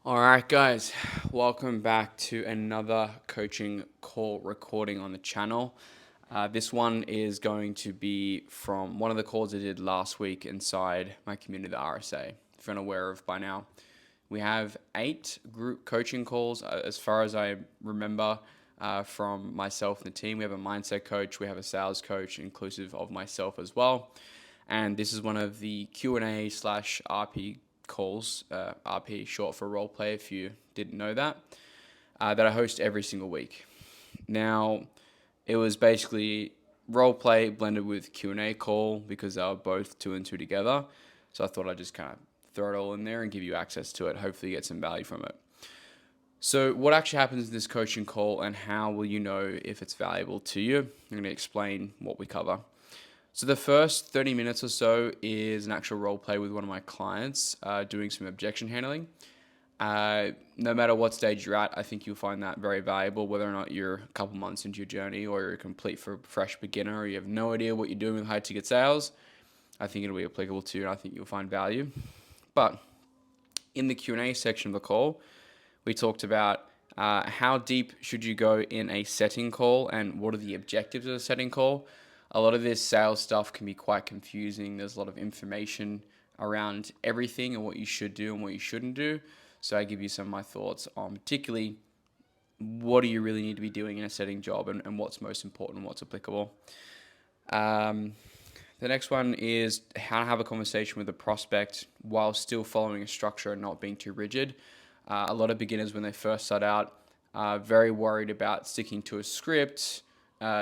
All right, guys, welcome back to another coaching call recording on the channel. This one is going to be from one of the calls I did last week inside my community, the RSA. If you're unaware of by now, we have 8 group coaching calls, as far as I remember, from myself and the team. We have a mindset coach, we have a sales coach, inclusive of myself as well. And this is one of the Q&A slash RP calls, RP short for role play, if you didn't know that I host every single week. Now, it was basically role play blended with Q&A call because they were both 2 and 2 together. So I thought I'd just kind of throw it all in there and give you access to it. Hopefully you get some value from it. So what actually happens in this coaching call and how will you know if it's valuable to you? I'm going to explain what we cover. So the first 30 minutes or so is an actual role play with one of my clients doing some objection handling. No matter what stage you're at, I think you'll find that very valuable, whether or not you're a couple months into your journey or you're a complete fresh beginner or you have no idea what you're doing with high ticket sales. I think it'll be applicable to you and I think you'll find value. But in the Q&A section of the call, we talked about how deep should you go in a setting call and what are the objectives of a setting call. A lot of this sales stuff can be quite confusing. There's a lot of information around everything and what you should do and what you shouldn't do. So I give you some of my thoughts on particularly what do you really need to be doing in a setting job and what's most important and what's applicable. The next one is how to have a conversation with a prospect while still following a structure and not being too rigid. A lot of beginners, when they first start out, are very worried about sticking to a script,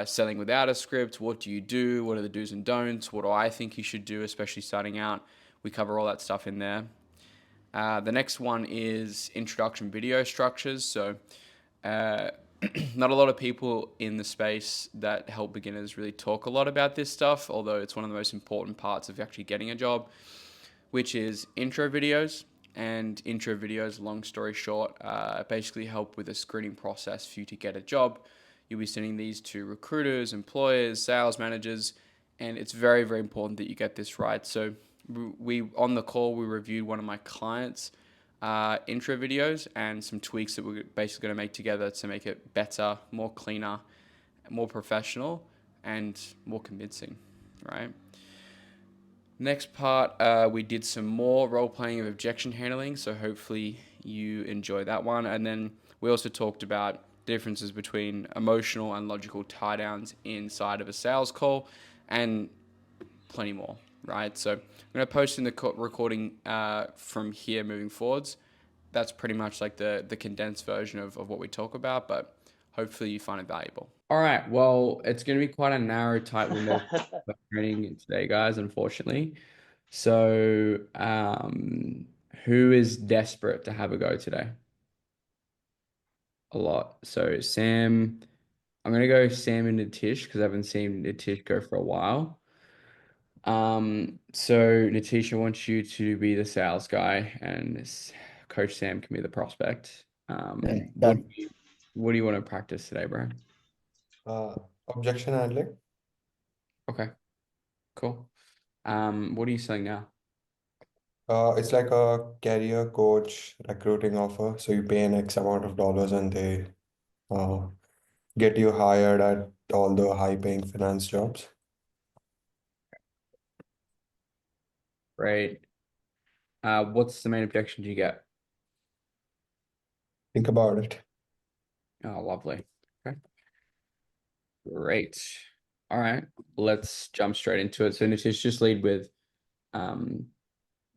selling without a script. What do you do? What are the do's and don'ts? What do I think you should do, especially starting out? We cover all that stuff in there. The next one is introduction video structures. So not a lot of people in the space that help beginners really talk a lot about this stuff, although it's one of the most important parts of actually getting a job, which is intro videos. And intro videos, long story short, basically help with a screening process for you to get a job. You'll be sending these to recruiters, employers, sales managers, and it's very, very important that you get this right. So we on the call, we reviewed one of my clients' intro videos and some tweaks that we're basically going to make together to make it better, more cleaner, more professional, and more convincing, right? Next part, we did some more role playing of objection handling, so hopefully you enjoy that one. And then we also talked about differences between emotional and logical tie downs inside of a sales call and plenty more, right? So I'm going to post in the recording from here moving forwards. That's pretty much like the condensed version of what we talk about, but hopefully you find it valuable. All right. Well, it's going to be quite a narrow, tight window for training today, guys, unfortunately. So, who is desperate to have a go today? A lot. So, Sam, I'm going to go Sam and Nitish because I haven't seen Nitish go for a while. So Nitish, I want you to be the sales guy and Coach Sam can be the prospect. Okay, What done. what do you want to practice today, bro? Uh, Objection handling. Okay, cool. What are you selling now? It's like a career coach recruiting offer. So you pay an X amount of dollars and they uh, get you hired at all the high-paying finance jobs. Great. What's the main objection do you get? Think about it. Oh, lovely. Okay, great. All right, let's jump straight into it. So Nitish, just lead with, um,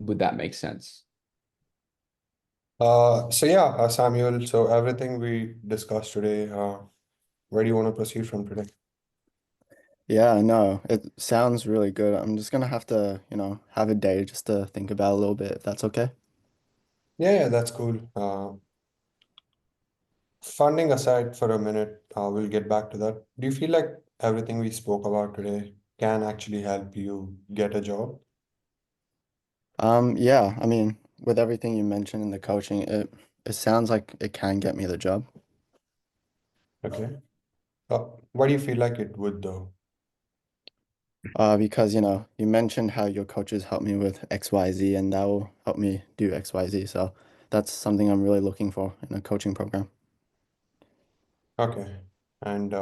would that make sense? So yeah, Samuel, so everything we discussed today, where do you want to proceed from today? Yeah, no, it sounds really good. I'm just gonna have to, have a day just to think about it a little bit, if that's okay. Yeah, that's cool. Funding aside for a minute, we'll get back to that. Do you feel like everything we spoke about today can actually help you get a job? Yeah, I mean, with everything you mentioned in the coaching, it sounds like it can get me the job. Okay. Why do you feel like it would though? Because, you mentioned how your coaches help me with XYZ and that will help me do XYZ. So that's something I'm really looking for in a coaching program. Okay. And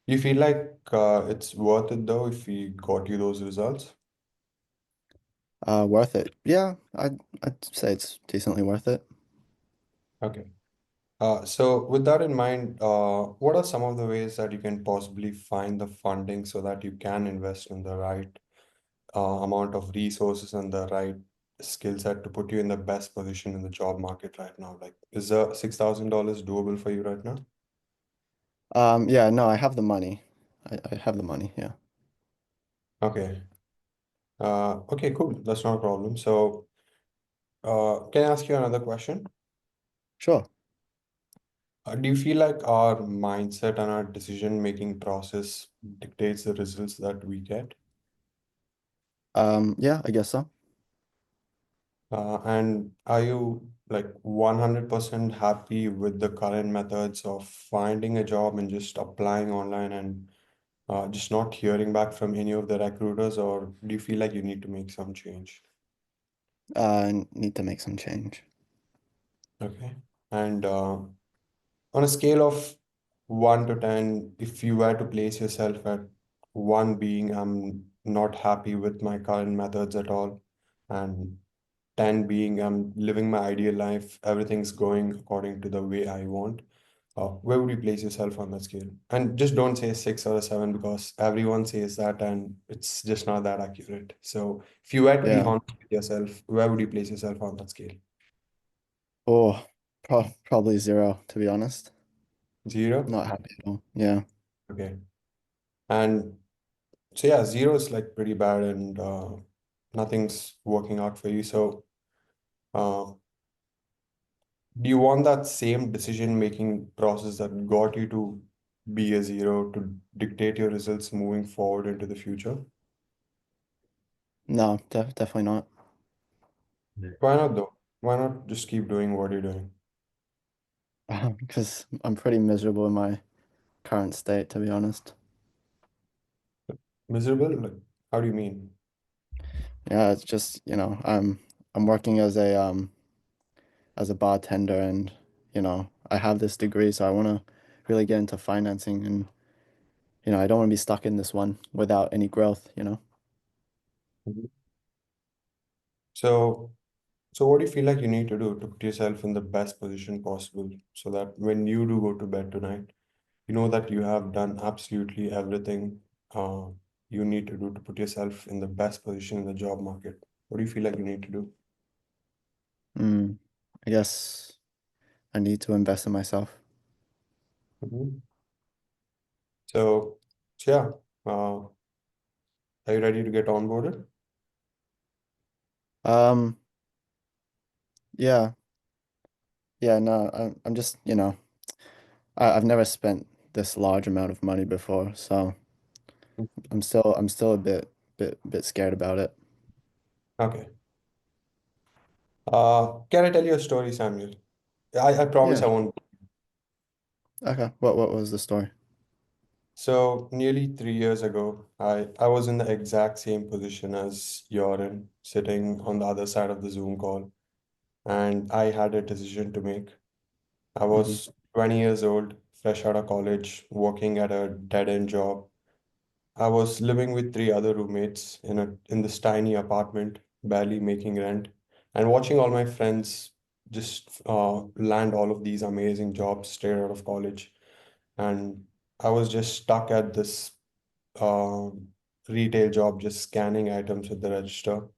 you feel like it's worth it though if we got you those results? Worth it? Yeah, I'd say it's decently worth it. Okay. So with that in mind, what are some of the ways that you can possibly find the funding so that you can invest in the right amount of resources and the right skill set to put you in the best position in the job market right now? Like, is the $6,000 doable for you right now? Yeah, no, I have the money. I have the money, yeah. Okay. Okay, cool. That's not a problem. So, can I ask you another question? Sure. Do you feel like our mindset and our decision-making process dictates the results that we get? Yeah, I guess so. And are you like 100% happy with the current methods of finding a job and just applying online and just not hearing back from any of the recruiters, or do you feel like you need to make some change? I need to make some change. Okay. And on a scale of 1 to 10, if you were to place yourself at 1 being I'm not happy with my current methods at all, and 10 being I'm living my ideal life, everything's going according to the way I want, where would you place yourself on that scale? And just don't say 6 or a 7 because everyone says that and it's just not that accurate. So if you were to be Yeah. honest with yourself, where would you place yourself on that scale? Oh, probably zero, to be honest. 0? Not happy at all. Yeah. Okay. And so yeah, 0 is like pretty bad and nothing's working out for you. So uh, do you want that same decision-making process that got you to be a 0 to dictate your results moving forward into the future? No, definitely not. Why not though? Why not just keep doing what you're doing? Because I'm pretty miserable in my current state, to be honest. Miserable? Like, how do you mean? Yeah, it's just, I'm working as a bartender and, I have this degree, so I want to really get into financing and, I don't want to be stuck in this one without any growth. Mhm. So, so what do you feel like you need to do to put yourself in the best position possible so that when you do go to bed tonight, you know that you have done absolutely everything uh, you need to do to put yourself in the best position in the job market? What do you feel like you need to do? Mm, I guess I need to invest in myself. Mhm. So, so yeah, are you ready to get onboarded? Um, yeah, yeah, no, I'm just, I've never spent this large amount of money before, so I'm still a bit scared about it. Okay. Can I tell you a story, Samuel? I promise Yeah. I won't. Okay. What was the story? So, nearly 3 years ago, I was in the exact same position as you're in, sitting on the other side of the Zoom call, and I had a decision to make. I Hmm. was 20 years old, fresh out of college, working at a dead-end job. I was living with three other roommates in this tiny apartment, barely making rent, and watching all my friends just land all of these amazing jobs straight out of college. And I was just stuck at this uh, retail job, just scanning items at the register.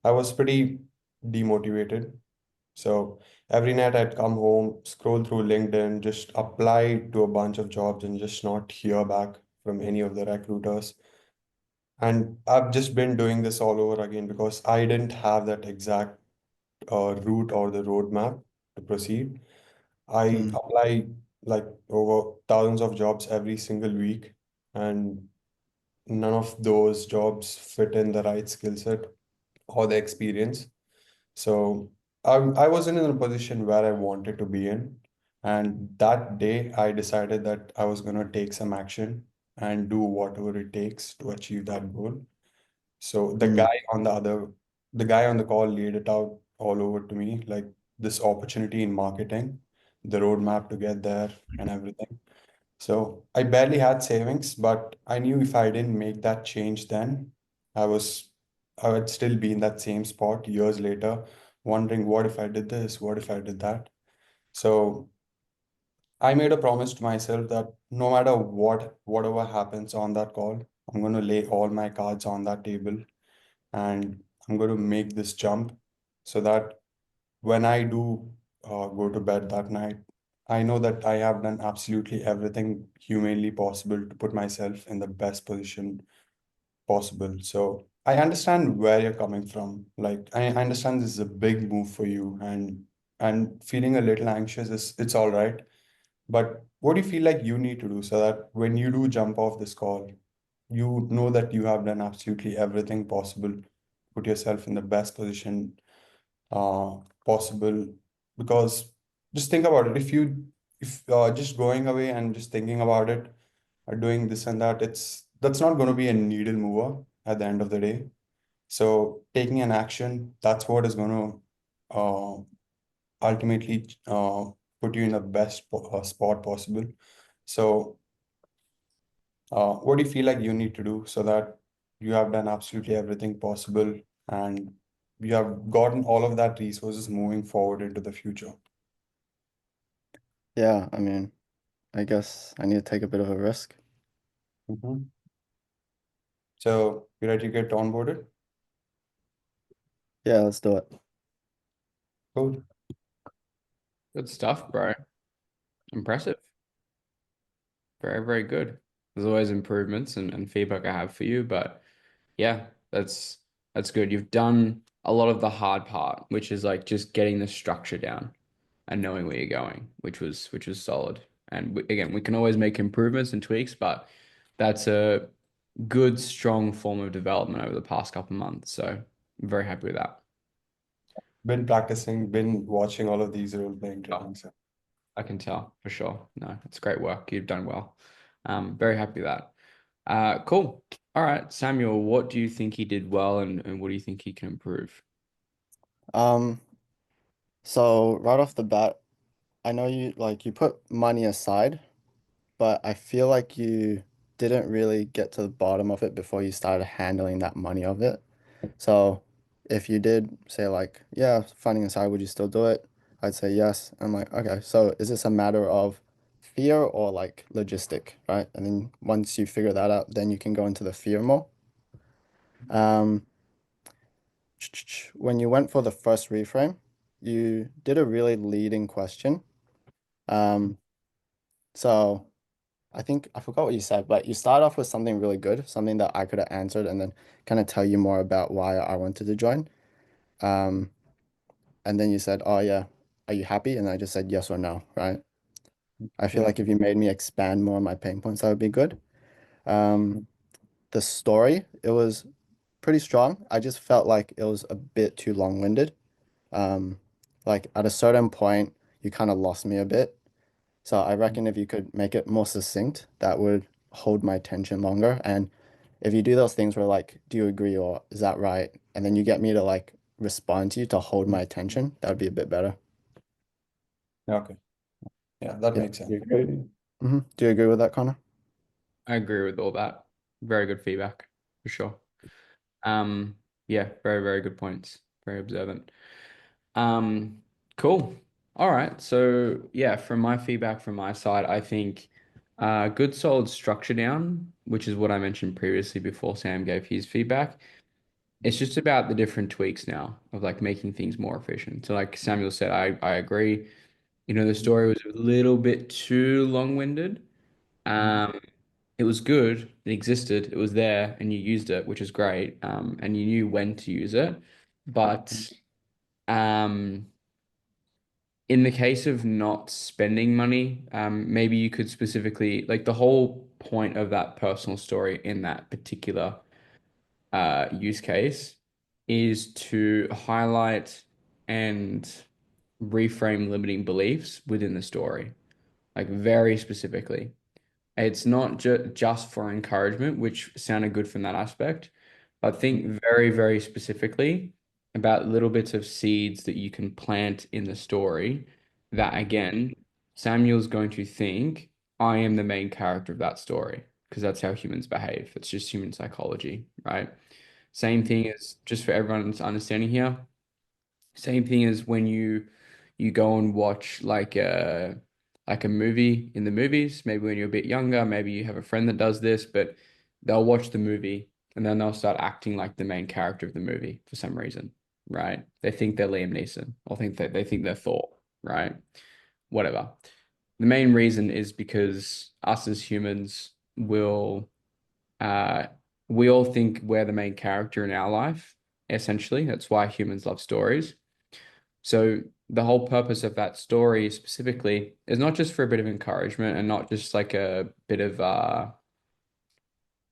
I was pretty demotivated. So every night I'd come home, scroll through LinkedIn, just apply to a bunch of jobs and just not hear back from any of the recruiters. And I've just been doing this all over again because I didn't have that exact route or the roadmap to proceed. I Mm. apply like over thousands of jobs every single week, and none of those jobs fit in the right skill set or the experience. So I wasn't in a position where I wanted to be in. And that day, I decided that I was going to take some action and do whatever it takes to achieve that goal. So Mm. the guy on the call laid it out all over to me. Like this opportunity in marketing, the roadmap to get there and everything. So I barely had savings, but I knew if I didn't make that change then, I was I would still be in that same spot years later, wondering what if I did this, what if I did that. So I made a promise to myself that no matter whatever happens on that call, I'm going to lay all my cards on that table and I'm going to make this jump so that when I do go to bed that night, I know that I have done absolutely everything humanly possible to put myself in the best position possible. So I understand where you're coming from. Like I understand this is a big move for you and feeling a little anxious is it's all right. But what do you feel like you need to do so that when you do jump off this call, you know that you have done absolutely everything possible, put yourself in the best position uh, possible? Because just think about it. If just going away and just thinking about it, or doing this and that, that's not going to be a needle mover at the end of the day. So taking an action, that's what is going to ultimately put you in the best spot possible. So, what do you feel like you need to do so that you have done absolutely everything possible and you have gotten all of that resources moving forward into the future? Yeah, I mean, I guess I need to take a bit of a risk. Mhm. So, you ready to get onboarded? Yeah, let's do it. Cool. Good stuff, bro. Impressive. Very, very good. There's always improvements and feedback I have for you, but yeah, that's good. You've done a lot of the hard part, which is like just getting the structure down and knowing where you're going, which was solid. And again, we can always make improvements and tweaks, but that's a good, strong form of development over the past couple of months. So I'm very happy with that. Been practicing, been watching all of these role-playing Oh, trainings. I can tell for sure. No, it's great work. You've done well. Very happy with that. Cool. All right, Samuel, what do you think he did well and what do you think he can improve? Um, so right off the bat, I know you put money aside, but I feel like you didn't really get to the bottom of it before you started handling that money of it. So if you did say like, yeah, funding aside, would you still do it? I'd say yes. I'm like, okay, so is this a matter of fear or like logistic, right? And then once you figure that out, then you can go into the fear more. Um, when you went for the first reframe, you did a really leading question. Um, so I think I forgot what you said, but you start off with something really good, something that I could have answered, and then kind of tell you more about why I wanted to join. Um, and then you said, "Oh yeah, are you happy?" And I just said yes or no, right? I feel Yeah. like if you made me expand more on my pain points, that would be good. Um, the story, it was pretty strong. I just felt like it was a bit too long-winded. Um, like at a certain point, you kind of lost me a bit. So I reckon if you could make it more succinct, that would hold my attention longer. And if you do those things where like, do you agree or is that right? And then you get me to like respond to you to hold my attention, that would be a bit better. Yeah, okay. Yeah, that Yeah. makes Do sense. you agree? Do you agree with that, Connor? I agree with all that. Very good feedback for sure. Um, yeah, very, very good points. Very observant. Um, cool. All right. So yeah, from my feedback from my side, I think good solid structure down, which is what I mentioned previously before Sam gave his feedback. It's just about the different tweaks now of like making things more efficient. So like Samuel said, I agree. The story was a little bit too long-winded. Um, it was good, it existed, it was there, and you used it, which is great. And you knew when to use it. But um, in the case of not spending money, maybe you could specifically, like the whole point of that personal story in that particular use case is to highlight and reframe limiting beliefs within the story, like very specifically. It's not just for encouragement, which sounded good from that aspect, but think very, very specifically. about little bits of seeds that you can plant in the story that again, Samuel's going to think I am the main character of that story because that's how humans behave. It's just human psychology, right? Same thing as just for everyone's understanding here. Same thing as when you go and watch like a movie in the movies, maybe when you're a bit younger, maybe you have a friend that does this, but they'll watch the movie and then they'll start acting like the main character of the movie for some reason, right? They think they're Liam Neeson or think that they think they're Thor, right? Whatever. The main reason is because us as humans will uh we all think we're the main character in our life, essentially. That's why humans love stories. So the whole purpose of that story specifically is not just for a bit of encouragement and not just like a bit of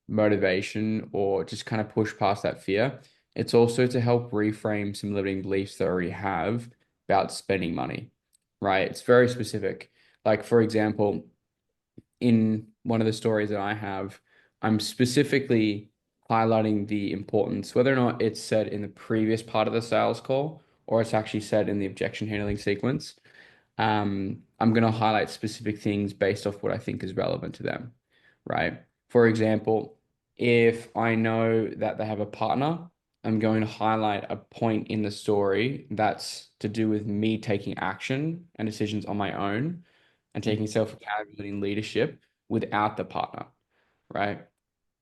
motivation or just kind of push past that fear. It's also to help reframe some limiting beliefs that I already have about spending money, right? It's very specific. Like, for example, in one of the stories that I have, I'm specifically highlighting the importance, whether or not it's said in the previous part of the sales call or it's actually said in the objection handling sequence. I'm going to highlight specific things based off what I think is relevant to them, right? For example, if I know that they have a partner, I'm going to highlight a point in the story that's to do with me taking action and decisions on my own and taking self-accountability and leadership without the partner, right?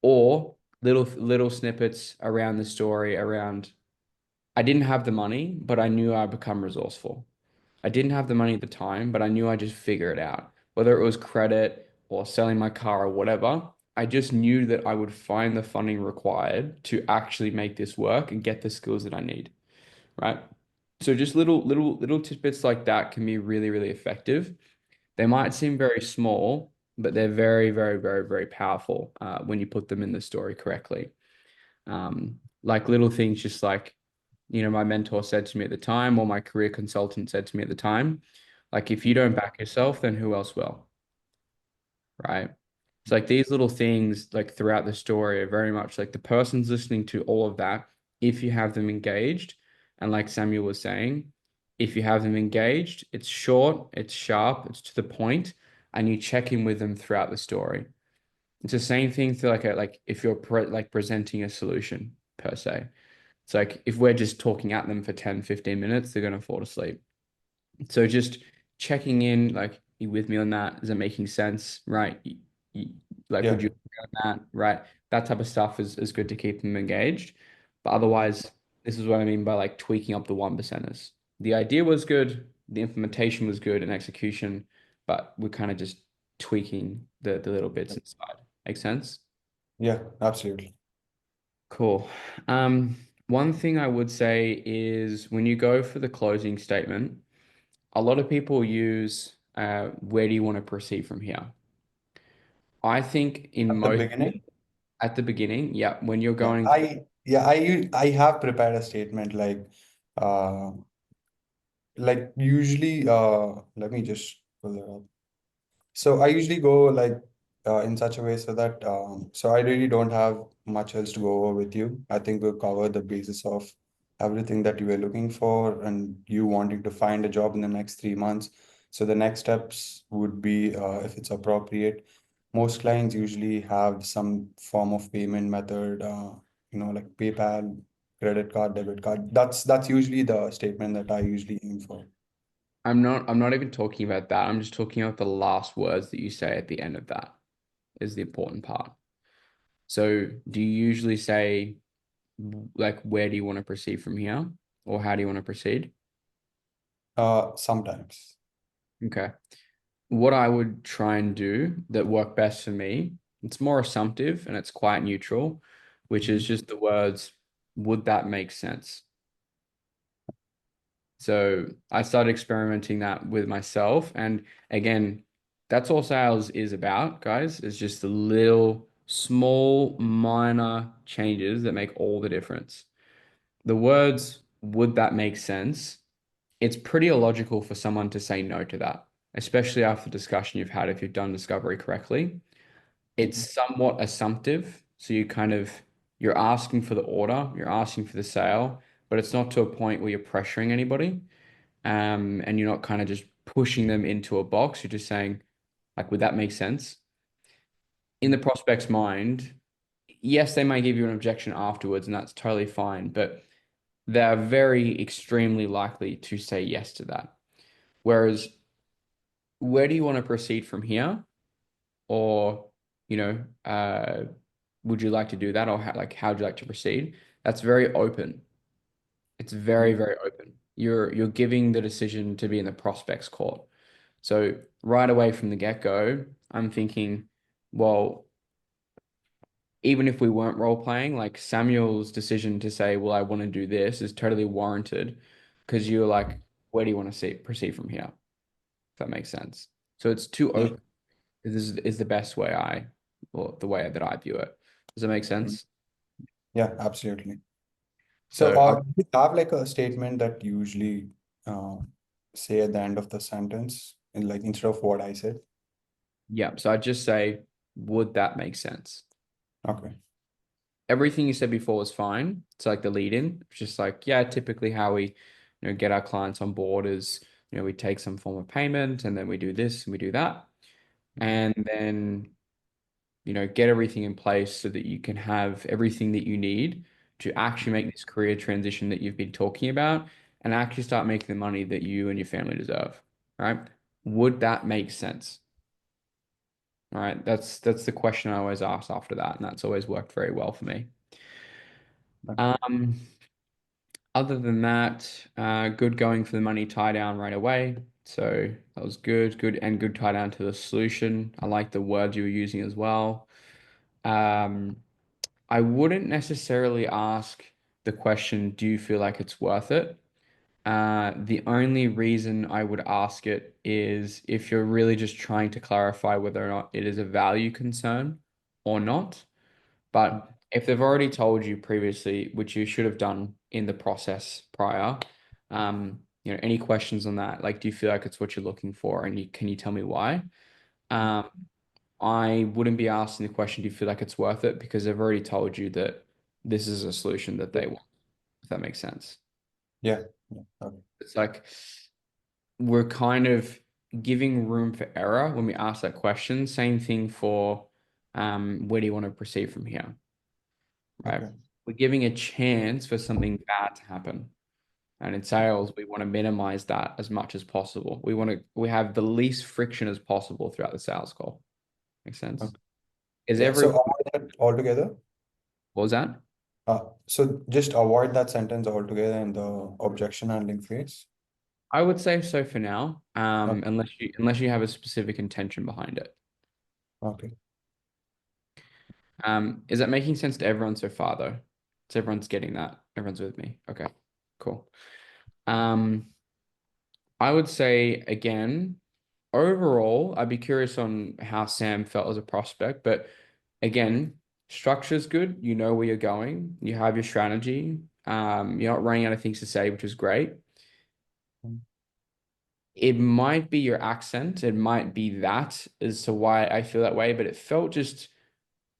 Or little snippets around the story around I didn't have the money, but I knew I'd become resourceful. I didn't have the money at the time, but I knew I'd just figure it out. Whether it was credit or selling my car or whatever, I just knew that I would find the funding required to actually make this work and get the skills that I need, right? So just little tidbits like that can be really, really effective. They might seem very small, but they're very, very, very, very powerful when you put them in the story correctly. Like little things, just like, my mentor said to me at the time, or my career consultant said to me at the time, like, if you don't back yourself, then who else will? Right? It's like these little things, like throughout the story, are very much like the person's listening to all of that. If you have them engaged, and like Samuel was saying, if you have them engaged, it's short, it's sharp, it's to the point, and you check in with them throughout the story. It's the same thing for like if you're like presenting a solution per se. It's like if we're just talking at them for 10, 15 minutes, they're going to fall asleep. So just checking in, like, you with me on that? Is it making sense? Right? You- like, Yeah, would you agree on that? Right? That type of stuff is good to keep them engaged. But otherwise, this is what I mean by like tweaking up the one percenters. The idea was good, the implementation was good, and execution, but we're kind of just tweaking the little bits inside. Make sense? yeah, absolutely. Cool. One thing I would say is when you go for the closing statement, a lot of people use where do you want to proceed from here? I think in At the most beginning, at the beginning, yeah, when you're yeah, going, I have prepared a statement uh like usually let me just pull it up. So I usually go in such a way so that so I really don't have much else to go over with you. I think we've covered the basis of everything that you were looking for and you wanting to find a job in the next 3 months. So the next steps would be if it's appropriate. Most clients usually have some form of payment method, like PayPal, credit card, debit card. That's usually the statement that I usually aim for. I'm not even talking about that. I'm just talking about the last words that you say at the end of that is the important part. So do you usually say like where do you want to proceed from here? Or how do you want to proceed? Sometimes. Okay. What I would try and do that work best for me, it's more assumptive and it's quite neutral, which is Mhm. just the words, would that make sense? So I started experimenting that with myself. And again, that's all sales is about, guys. It's just the little small minor changes that make all the difference. The words, would that make sense? It's pretty illogical for someone to say no to that, especially after the discussion you've had if you've done discovery correctly. It's Mhm. somewhat assumptive. So you're asking for the order, you're asking for the sale, but it's not to a point where you're pressuring anybody, and you're not kind of just pushing them into a box. You're just saying, like, would that make sense? In the prospect's mind, yes, they may give you an objection afterwards, and that's totally fine, but they're very extremely likely to say yes to that. Whereas, where do you want to proceed from here? Or, you know, would you like to do that? Or how would you like to proceed? That's very open. It's very, Mm. very open. You're giving the decision to be in the prospect's court. So right away from the get-go, I'm thinking, well, even if we weren't role playing, like Samuel's decision to say, well, I want to do this is totally warranted because you're like, where do you want to see proceed from here? If that makes sense. So it's too Yeah. open. This is the best way or the way that I view it. Does that make Mm. sense? Yeah, absolutely. So, So I, do you have like a statement that you usually uh, say at the end of the sentence, in like instead of what I said? yeah, so I just say, would that make sense? Okay. Everything you said before was fine. It's like the lead in. It's just like, yeah, typically how we, get our clients on board is, we take some form of payment and then we do this and we do that. And then, get everything in place so that you can have everything that you need to actually make this career transition that you've been talking about and actually start making the money that you and your family deserve. Right? Would that make sense? All right. That's the question I always ask after that, and that's always worked very well for me. Okay. Um, Other than that, good going for the money tie down right away. So that was good tie down to the solution. I like the words you were using as well. Um, I wouldn't necessarily ask the question, do you feel like it's worth it? The only reason I would ask it is if you're really just trying to clarify whether or not it is a value concern or not. But if they've already told you previously, which you should have done in the process prior, any questions on that? Like, do you feel like it's what you're looking for? And can you tell me why? Um, I wouldn't be asking the question, do you feel like it's worth it? Because they've already told you that this is a solution that they want, if that makes sense. Yeah. Yeah. Okay. It's like we're kind of giving room for error when we ask that question. Same thing for where do you want to proceed from here? Right? Okay. We're giving a chance for something bad to happen. And in sales, we want to minimize that as much as possible. We have the least friction as possible throughout the sales call. Makes sense? Okay. Is Yeah. So everyone, avoid that altogether. what was that? So just avoid that sentence altogether in the objection handling phase. I would say so for now, Okay. unless you have a specific intention behind it. Okay. Is that making sense to everyone so far, though? So everyone's getting that. Everyone's with me. Okay, cool. Um, I would say again, overall, I'd be curious on how Sam felt as a prospect, but again, structure's good. You know where you're going. You have your strategy. You're not running out of things to say, which is great. It might be your accent. It might be that as to why I feel that way, but it felt just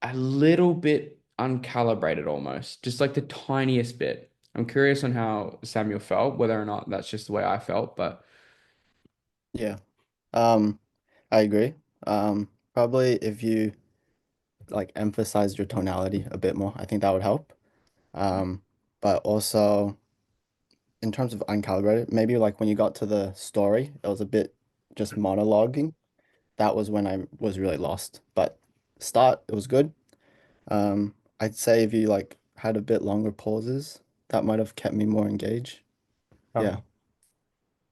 a little bit uncalibrated almost, just like the tiniest bit. I'm curious on how Samuel felt, whether or not that's just the way I felt, but Yeah. Um, I agree. Probably if you like emphasized your tonality a bit more, I think that would help. But also in terms of uncalibrated, maybe like when you got to the story, it was a bit just monologuing. That was when I was really lost. But start, it was good. I'd say if you like had a bit longer pauses, that might have kept me more engaged. Yeah. Okay.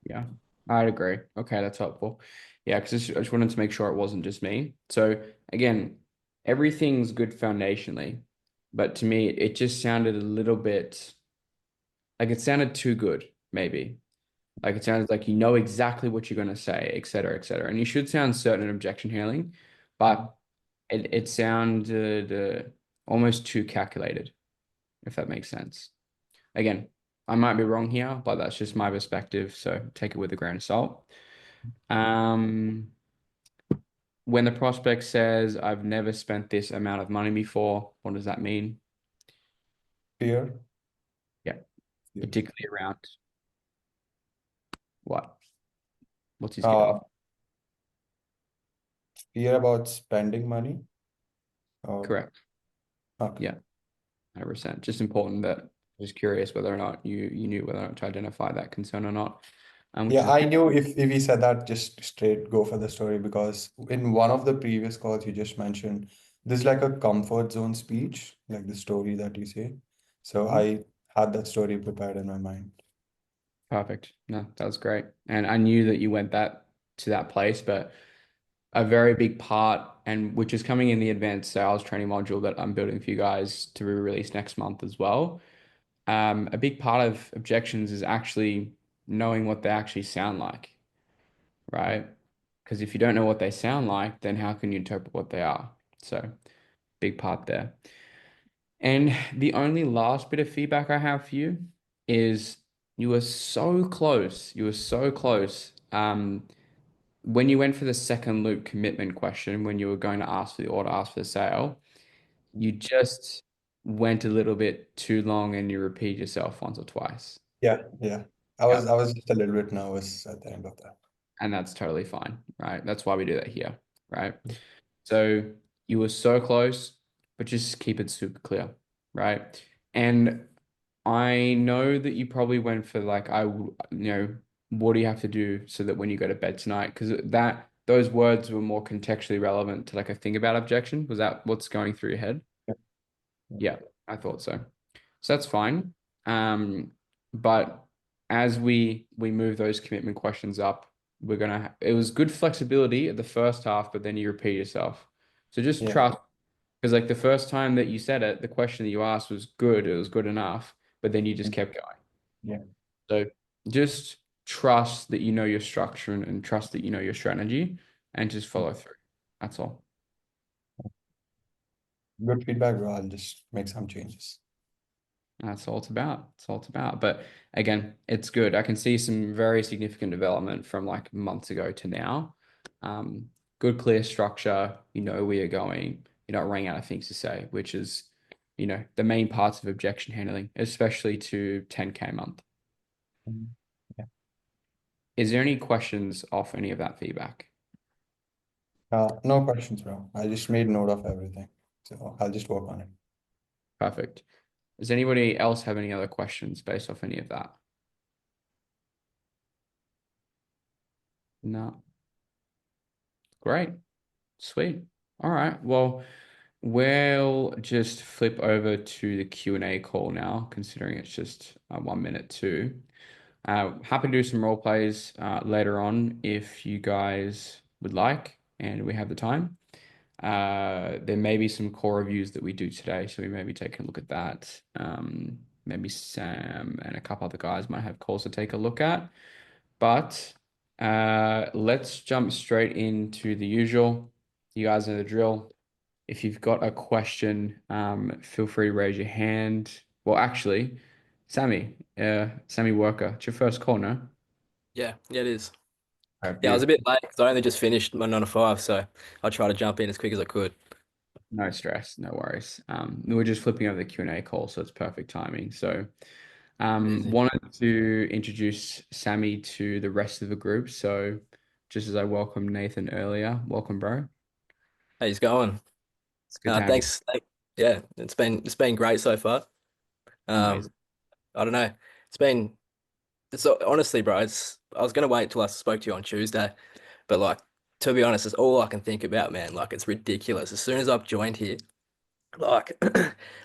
yeah, I'd agree. Okay, that's helpful. Yeah, because I just wanted to make sure it wasn't just me. So again, everything's good foundationally, but to me, it just sounded a little bit like it sounded too good, maybe. Like it sounds like you know exactly what you're going to say, et cetera, et cetera. And you should sound certain in objection handling, but it sounded almost too calculated, if that makes sense. Again, I might be wrong here, but that's just my perspective. So take it with a grain of salt. Um, when the prospect says, I've never spent this amount of money before, what does that mean? Fear. Yeah. Yeah. particularly around what? What's his Uh, fear? Fear about spending money or Correct. okay. Yeah, 100%. Just important that just curious whether or not you knew whether or not to identify that concern or not, which Yeah, is I knew if he said that, just straight go for the story because in one of the previous calls you just mentioned, there's like a comfort zone speech, like the story that you say. So Mhm. I had that story prepared in my mind. Perfect. No, that was great. And I knew that you went that to that place, but a very big part, and which is coming in the advanced sales training module that I'm building for you guys to be released next month as well. A big part of objections is actually knowing what they actually sound like, right? Because if you don't know what they sound like, then how can you interpret what they are? So, big part there. And the only last bit of feedback I have for you is you were so close. You were so close. When you went for the second loop commitment question, when you were going to ask for the order, ask for the sale, you just went a little bit too long and you repeat yourself once or twice. Yeah, yeah. I Yeah. was I was just a little bit nervous at the end of that. And that's totally fine, right? That's why we do that here, right? So you were so close, but just keep it super clear, right? And I know that you probably went for like what do you have to do so that when you go to bed tonight? Because that those words were more contextually relevant to like a think about objection. Was that what's going through your head? Yeah, yeah, Yeah, I thought so. So that's fine. Um, but as we move those commitment questions up, it was good flexibility at the first half, but then you repeat yourself. So just yeah. trust, because like the first time that you said it, the question that you asked was good, it was good enough, but then you just kept going. Yeah. So just trust that you know your structure and trust that you know your strategy and just follow through. That's all. Good feedback, bro. I'll just make some changes. That's all it's about. It's all it's about. But again, it's good. I can see some very significant development from like months ago to now. Good, clear structure. You know where you're going. You're not running out of things to say, which is, the main parts of objection handling, especially to 10K a month. Mm. Yeah. Is there any questions off any of that feedback? No questions, bro. I just made note of everything. So I'll just work on it. Perfect. Does anybody else have any other questions based off any of that? No. Great. Sweet. All right. Well, we'll just flip over to the Q&A call now, considering it's just 1 minute too. Happy to do some role plays later on if you guys would like and we have the time. There may be some core reviews that we do today, so we may be taking a look at that. Maybe Sam and a couple other guys might have calls to take a look at. But let's jump straight into the usual. You guys know the drill. If you've got a question, feel free to raise your hand. Well, actually, Sammy Worker, it's your first call, no? Yeah, yeah, it is. All right, Yeah, I was a beautiful. bit late because I only just finished my 9 to 5, so I tried to jump in as quick as I could. No stress, no worries. We were just flipping over the Q&A call, so it's perfect timing. So, Easy. wanted to introduce Sammy to the rest of the group. So, just as I welcomed Nathan earlier, welcome, bro. Hey, he's going. It's good to have you. Thanks. Yeah, it's been great so far. Amazing. I don't know. It's been so honestly, bro. I was gonna wait till I spoke to you on Tuesday, but like to be honest, it's all I can think about, man. Like it's ridiculous. As soon as I've joined here, like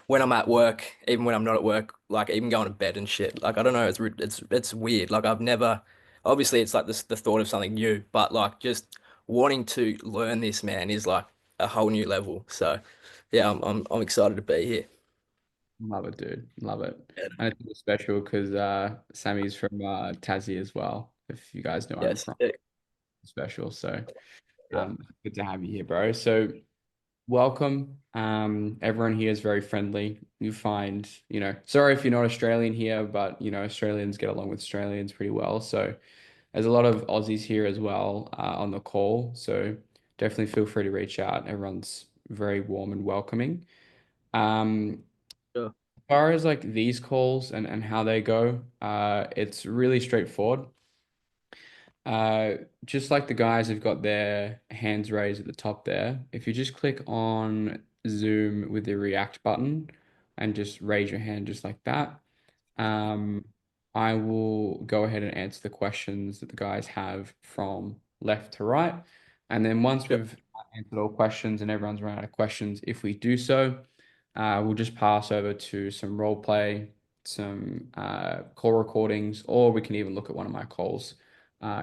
when I'm at work, even when I'm not at work, like even going to bed and shit. Like I don't know, it's weird. Like I've never, obviously it's like this the thought of something new, but like just wanting to learn this, man, is like a whole new level. So yeah, I'm excited to be here. Love it, dude. Love it. Yeah, And it's special because Sammy's from Tassie as well. If you guys know where I'm yes, from, yeah, special. So yeah. good to have you here, bro. So welcome. Everyone here is very friendly. You find, sorry if you're not Australian here, but Australians get along with Australians pretty well. So there's a lot of Aussies here as well on the call. So definitely feel free to reach out. Everyone's very warm and welcoming. Um, Sure. far as like these calls and how they go, it's really straightforward. Uh, just like the guys who've got their hands raised at the top there, if you just click on Zoom with the React button and just raise your hand just like that, um, I will go ahead and answer the questions that the guys have from left to right. And then once Yep. we've answered all questions and everyone's run out of questions, if we do so, we'll just pass over to some role play, some call recordings, or we can even look at one of my calls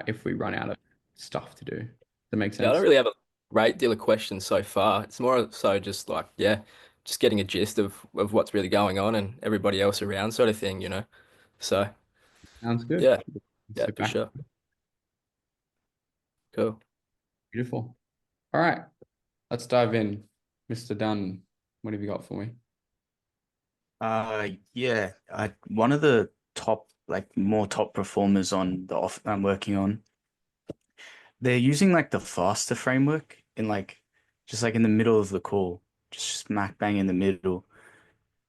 if we run out of stuff to do. Does that make Yeah, I don't sense? really have a great deal of questions so far. It's more so just like, yeah, just getting a gist of what's really going on and everybody else around sort of thing, you know. So Sounds good. yeah, yeah, Sit for back. sure. Cool. Beautiful. All right, let's dive in. Mr. Dunn, what have you got for me? Yeah, one of the top, like more top performers on the off I'm working on, they're using like the faster framework in like just like in the middle of the call, just smack bang in the middle.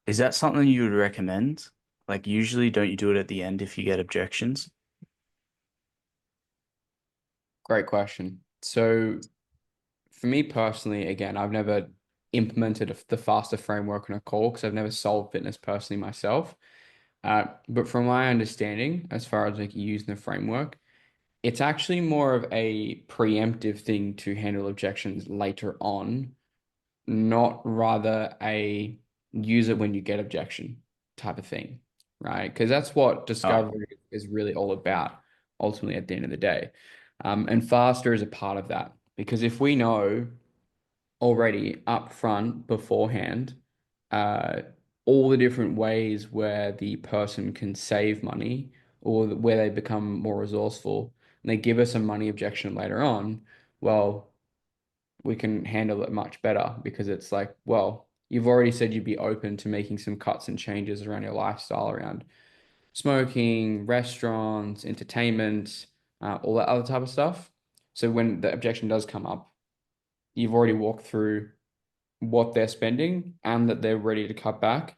Is that something you would recommend? Like usually don't you do it at the end if you get objections? Great question. So for me personally, again, I've never implemented the faster framework on a call because I've never sold fitness personally myself. But from my understanding, as far as like using the framework, it's actually more of a preemptive thing to handle objections later on, not rather a use it when you get objection type of thing, right? Because that's what Oh, discovery is really all about, ultimately at the end of the day. And faster is a part of that because if we know already up front beforehand, uh, all the different ways where the person can save money or where they become more resourceful and they give us a money objection later on, well, we can handle it much better because it's like, well, you've already said you'd be open to making some cuts and changes around your lifestyle, around smoking, restaurants, entertainment, all that other type of stuff. So when the objection does come up, you've already walked through what they're spending and that they're ready to cut back.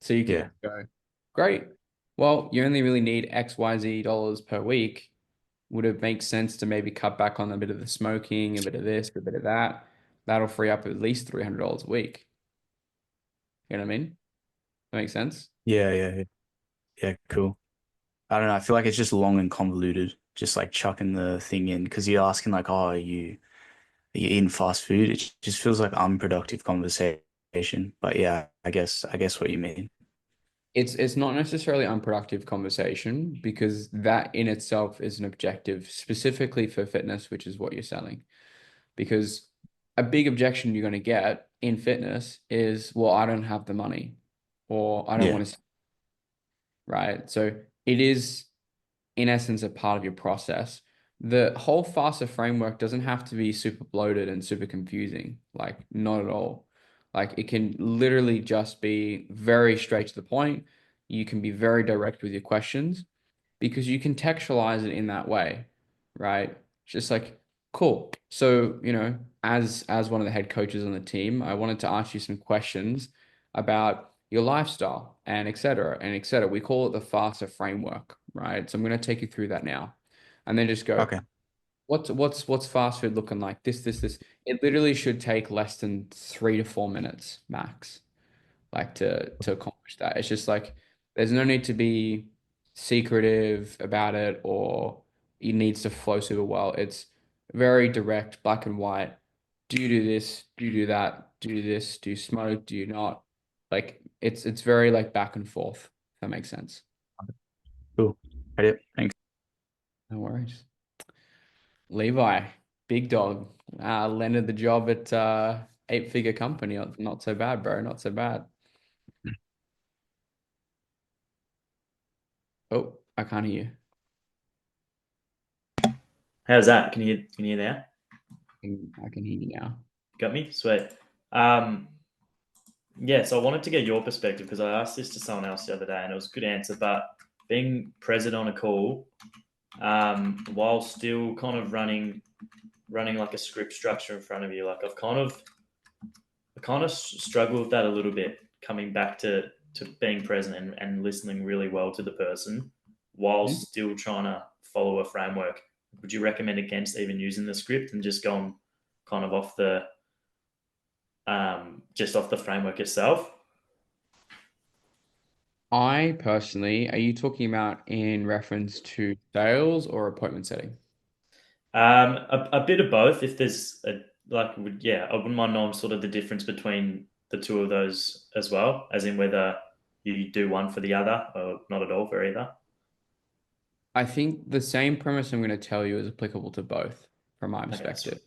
So you can yeah. just go, great. Well, you only really need XYZ dollars per week. Would it make sense to maybe cut back on a bit of the smoking, a bit of this, a bit of that? That'll free up at least $300 a week. You know what I mean? That makes sense. Yeah, yeah, yeah. Yeah, cool. I don't know. I feel like it's just long and convoluted, just like chucking the thing in because you're asking like, oh, are you eating fast food? It just feels like unproductive conversation. But yeah, I guess what you mean. It's not necessarily unproductive conversation because that in itself is an objective specifically for fitness, which is what you're selling. Because a big objection you're going to get in fitness is, well, I don't have the money or I don't Yeah, want to, right? So it is, in essence, a part of your process. The whole FASTA framework doesn't have to be super bloated and super confusing, like, not at all. Like, it can literally just be very straight to the point. You can be very direct with your questions because you contextualize it in that way, right? It's just like, cool. So, as one of the head coaches on the team, I wanted to ask you some questions about your lifestyle and et cetera and et cetera. We call it the FASTA framework, right? So I'm going to take you through that now, and then just go, okay. what's fast food looking like? This. It literally should take less than 3 to 4 minutes max like to accomplish that. It's just like there's no need to be secretive about it or it needs to flow super well. It's very direct, black and white. Do you do this? Do you do that? Do you do this? Do you smoke? Do you not? Like it's very like back and forth, if that makes sense. Cool. Got it. Thanks. No worries. Levi, big dog, landed the job at eight-figure company. Not so bad, bro. Not so bad. Oh, I can't hear you. How's that? Can you hear now? I can hear you now. Got me? Sweet. Um, yeah, so I wanted to get your perspective because I asked this to someone else the other day and it was a good answer. But being present on a call, while still kind of running like a script structure in front of you, like I kind of struggle with that a little bit coming back to being present and listening really well to the person while Mhm. still trying to follow a framework. Would you recommend against even using the script and just going kind of off the just off the framework itself? I personally, are you talking about in reference to sales or appointment setting? A bit of both. If there's a yeah, I wouldn't mind knowing sort of the difference between the two of those as well, as in whether you do one for the other or not at all for either. I think the same premise I'm going to tell you is applicable to both from my Okay, perspective. sweet.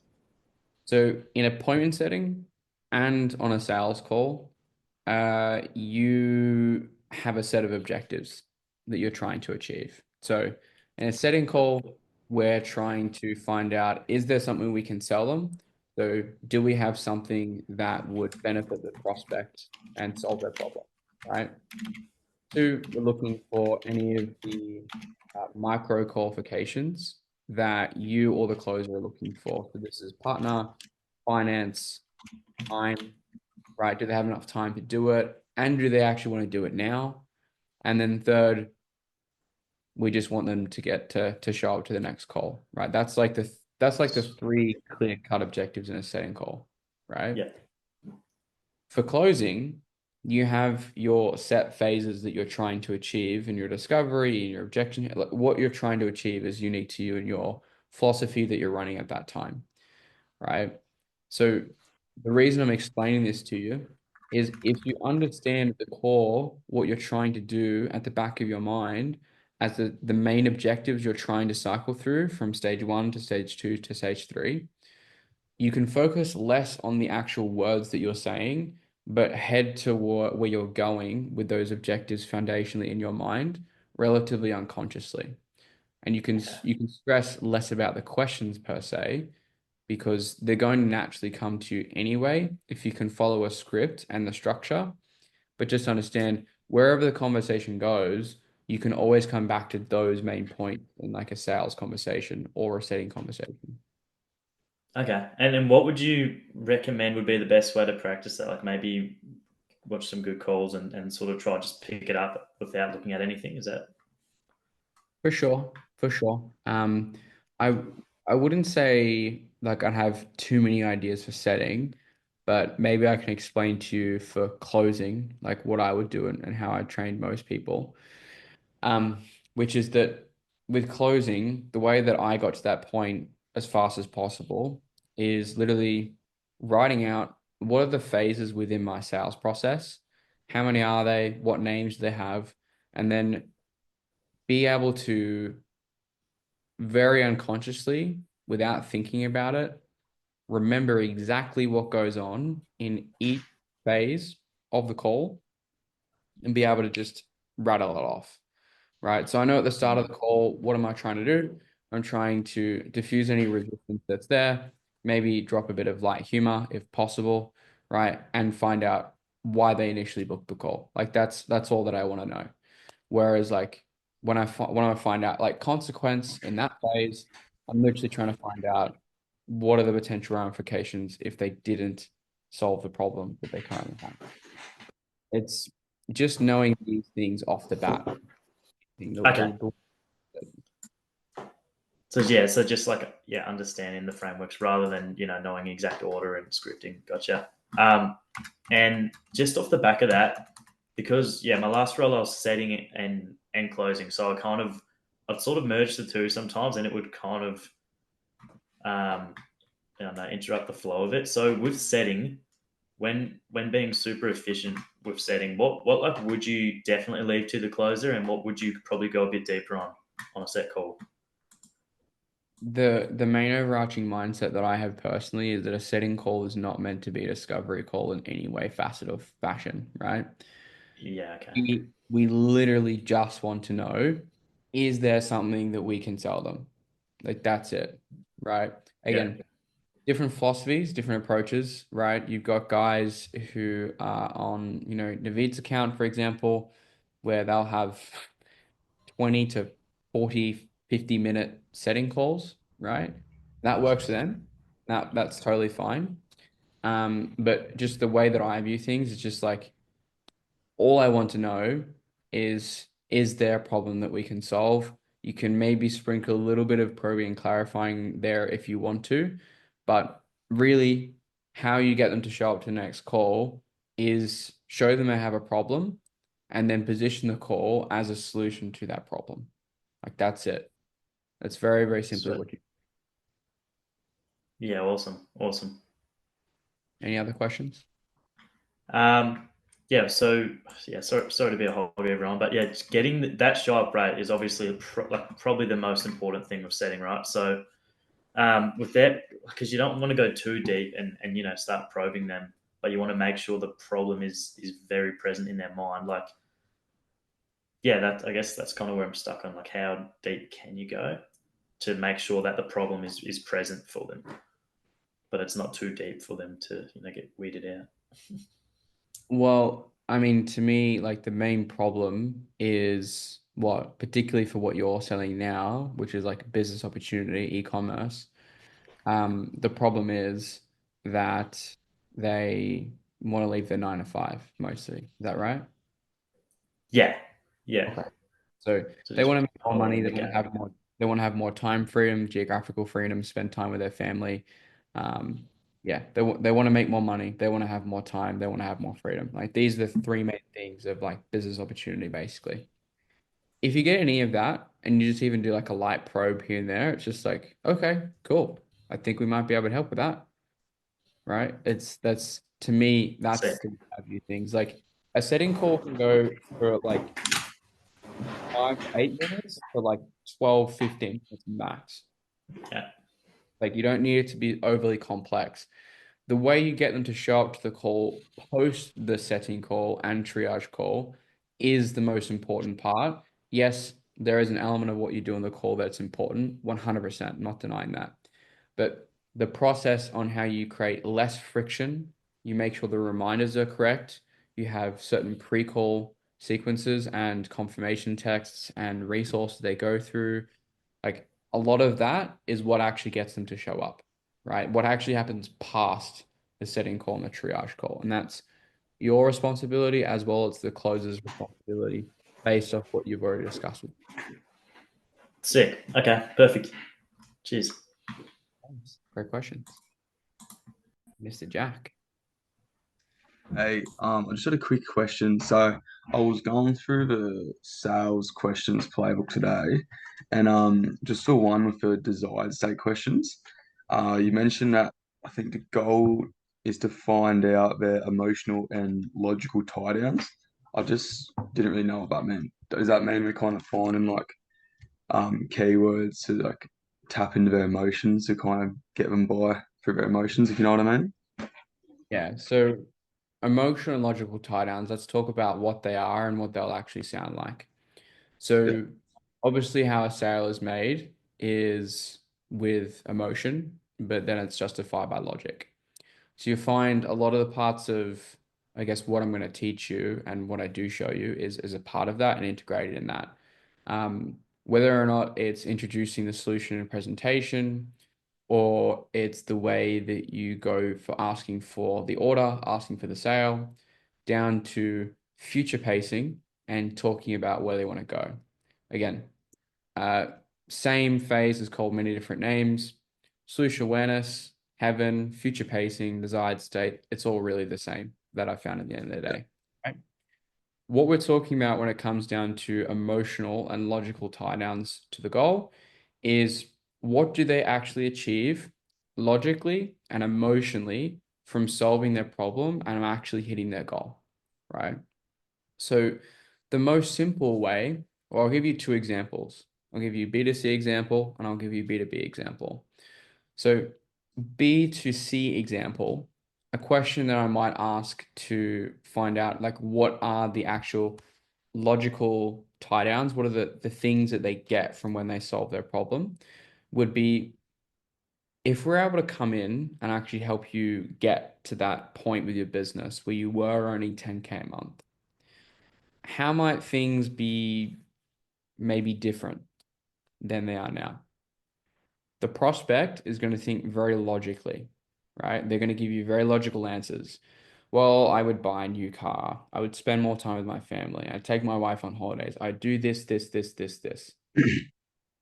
So in appointment setting and on a sales call, you have a set of objectives that you're trying to achieve. So in a setting call, we're trying to find out, is there something we can sell them? So do we have something that would benefit the prospect and solve their problem, right? Two, we're looking for any of the micro qualifications that you or the closer are looking for. So this is partner, finance, time, right? Do they have enough time to do it? And do they actually want to do it now? And then third, we just want them to get to show up to the next call, right? That's like the three clear cut objectives in a setting call, right? Yeah. For closing, you have your set phases that you're trying to achieve in your discovery, in your objection. Like what you're trying to achieve is unique to you and your philosophy that you're running at that time, right? So the reason I'm explaining this to you is if you understand at the core what you're trying to do at the back of your mind as the main objectives you're trying to cycle through from stage one to stage two to stage three, you can focus less on the actual words that you're saying, but head toward where you're going with those objectives foundationally in your mind, relatively unconsciously. And you can stress less about the questions per se, because they're going to naturally come to you anyway if you can follow a script and the structure. But just understand wherever the conversation goes, you can always come back to those main points in like a sales conversation or a setting conversation. Okay. And then what would you recommend would be the best way to practice that? Like maybe watch some good calls and sort of try just pick it up without looking at anything. Is that For sure, for sure. I I wouldn't say like I'd have too many ideas for setting, but maybe I can explain to you for closing, like what I would do and how I trained most people. Um, which is that with closing, the way that I got to that point as fast as possible is literally writing out what are the phases within my sales process, how many are they, what names do they have, and then be able to very unconsciously, without thinking about it, remember exactly what goes on in each phase of the call and be able to just rattle it off, right? So I know at the start of the call, what am I trying to do? I'm trying to diffuse any resistance that's there, maybe drop a bit of light humor if possible, right? And find out why they initially booked the call. Like that's all that I want to know. Whereas like when I find out like consequence in that phase, I'm literally trying to find out what are the potential ramifications if they didn't solve the problem that they currently have. It's just knowing these things off the bat. okay? So yeah, so just like yeah, understanding the frameworks rather than knowing exact order and scripting. Gotcha. And just off the back of that, because yeah, my last role I was setting and closing, so I'd sort of merge the two sometimes, and it would kind of I don't know, interrupt the flow of it. So with setting, when being super efficient with setting, what like would you definitely leave to the closer, and what would you probably go a bit deeper on a set call? The main overarching mindset that I have personally is that a setting call is not meant to be a discovery call in any way, facet of fashion, right? Yeah. Okay. We literally just want to know, is there something that we can sell them? Like that's it, right? Yeah. Again, different philosophies, different approaches, right? You've got guys who are on, Naveed's account, for example, where they'll have 20 to 40, 50-minute setting calls, right? That works for them. That's totally fine. But just the way that I view things is just like All I want to know is there a problem that we can solve? You can maybe sprinkle a little bit of probing and clarifying there if you want to, but really how you get them to show up to the next call is show them they have a problem and then position the call as a solution to that problem. Like that's it. That's very, very simply Sweet. what you. Yeah, awesome. Any other questions? Yeah, so yeah, sorry to be a hobby everyone, but yeah, just getting that show up rate is obviously like probably the most important thing with setting, right? So with that, because you don't want to go too deep and start probing them, but you want to make sure the problem is very present in their mind. Like, yeah, I guess that's kind of where I'm stuck on. Like, how deep can you go to make sure that the problem is present for them, but it's not too deep for them to get weirded out. Well, I mean, to me, like the main problem is what, particularly for what you're selling now, which is like business opportunity, e-commerce. The problem is that they want to leave their 9 to 5 mostly. Is that right? Yeah, yeah. Okay. So So they just want to make more hole money. in They the want to gap. have more. They want to have more time freedom, geographical freedom, spend time with their family. Yeah, they want to make more money. They want to have more time. They want to have more freedom. Like these are the three main things of like business opportunity, basically. If you get any of that, and you just even do like a light probe here and there, it's just like, okay, cool. I think we might be able to help with that, right? That's to me, that's Sick. the way I view things. Like a setting call can go for like 5 to 8 minutes for like 12, 15 minutes max. Yeah. Like you don't need it to be overly complex. The way you get them to show up to the call post the setting call and triage call is the most important part. Yes, there is an element of what you do on the call that's important, 100%, not denying that. But the process on how you create less friction, you make sure the reminders are correct, you have certain pre-call sequences and confirmation texts and resources they go through. Like a lot of that is what actually gets them to show up, right? What actually happens past the setting call and the triage call. And that's your responsibility as well as the closer's responsibility based off what you've already discussed with. Sick. Okay, perfect. Cheers. Great questions. Mr. Jack. Hey, I just had a quick question. So I was going through the sales questions playbook today, and just for one with the desired state questions. You mentioned that I think the goal is to find out their emotional and logical tie downs. I just didn't really know what that meant. Does that mean we're kind of finding like keywords to like tap into their emotions to kind of get them by through their emotions, if you know what I mean? Yeah. So emotional and logical tie downs, let's talk about what they are and what they'll actually sound like. Yeah. So obviously how a sale is made is with emotion, but then it's justified by logic. So you find a lot of the parts of, I guess, what I'm going to teach you and what I do show you is a part of that and integrated in that. Whether or not it's introducing the solution in a presentation, or it's the way that you go for asking for the order, asking for the sale, down to future pacing and talking about where they want to go. Again, uh, same phase is called many different names. Solution awareness, heaven, future pacing, desired state. It's all really the same that I found at the end of the day. Right? What we're talking about when it comes down to emotional and logical tie downs to the goal is what do they actually achieve logically and emotionally from solving their problem and actually hitting their goal, right? So the most simple way, or I'll give you two examples. I'll give you B2C example and I'll give you B2B example. So B2C example, a question that I might ask to find out like what are the actual logical tie downs, what are the things that they get from when they solve their problem, would be if we're able to come in and actually help you get to that point with your business where you were only 10K a month, how might things be maybe different than they are now? The prospect is going to think very logically, right? They're going to give you very logical answers. well, I would buy a new car. I would spend more time with my family. I'd take my wife on holidays. I'd do this, this, this, this, this.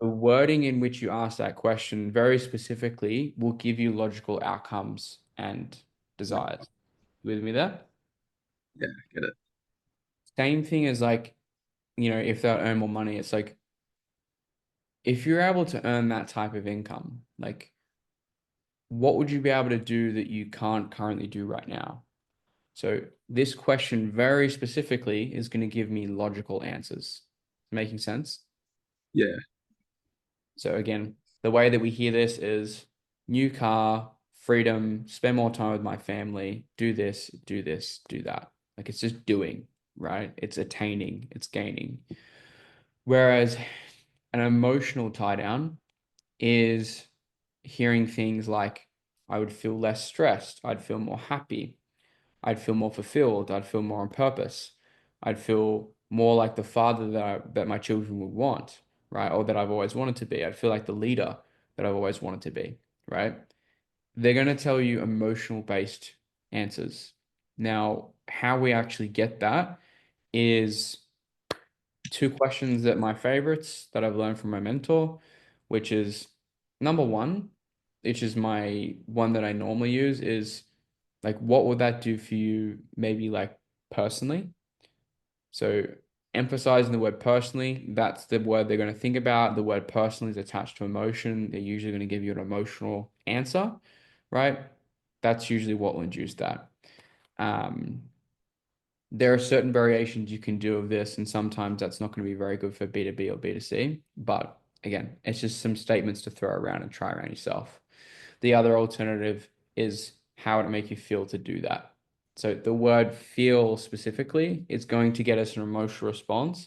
The wording in which you ask that question very specifically will give you logical outcomes and desires. You with me there? Yeah, get it. Same thing as like, if they'll earn more money, it's like if you're able to earn that type of income, like what would you be able to do that you can't currently do right now? So this question very specifically is going to give me logical answers. Making sense? Yeah, So again, the way that we hear this is new car, freedom, spend more time with my family, do this, do this, do that. Like it's just doing, right? It's attaining, it's gaining. Whereas an emotional tie down is hearing things like I would feel less stressed, I'd feel more happy, I'd feel more fulfilled, I'd feel more on purpose, I'd feel more like the father that my children would want, right? Or that I've always wanted to be. I'd feel like the leader that I've always wanted to be, right? They're going to tell you emotional based answers. Now, how we actually get that is two questions that my favorites that I've learned from my mentor, which is number one, which is my one that I normally use, is like, what would that do for you, maybe like personally? So, emphasizing the word personally, that's the word they're going to think about. The word personally is attached to emotion. They're usually going to give you an emotional answer, right? That's usually what will induce that. Um, there are certain variations you can do of this, and sometimes that's not going to be very good for B2B or B2C. But again, it's just some statements to throw around and try around yourself. The other alternative is how would it make you feel to do that? So the word feel specifically is going to get us an emotional response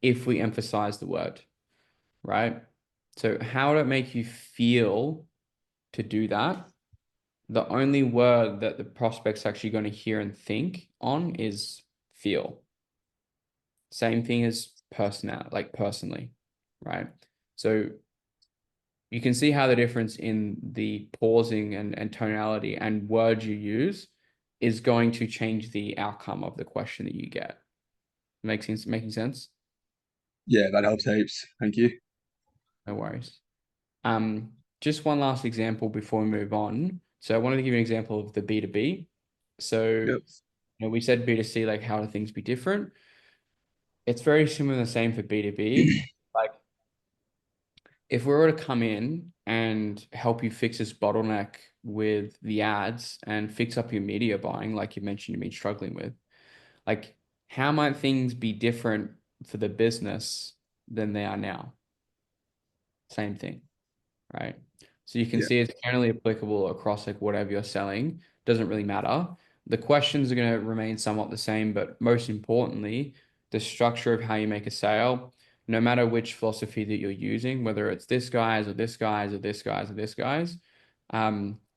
if we emphasize the word, right? So how would it make you feel to do that? The only word that the prospect's actually going to hear and think on is feel. Same thing as personal, like personally, right? So you can see how the difference in the pausing and tonality and words you use is going to change the outcome of the question that you get. Making sense? yeah, that helps heaps. Thank you. No worries. Just one last example before we move on. So I wanted to give you an example of the B2B. So, Yep. we said B2C, like how do things be different? It's very similar, the same for B2B. Like if we were to come in and help you fix this bottleneck with the ads and fix up your media buying, like you mentioned you've been struggling with, like how might things be different for the business than they are now? Same thing, right? So you can Yeah. see it's generally applicable across like whatever you're selling. Doesn't really matter. The questions are going to remain somewhat the same, but most importantly, the structure of how you make a sale, no matter which philosophy that you're using, whether it's this guy's or this guy's or this guy's or this guy's,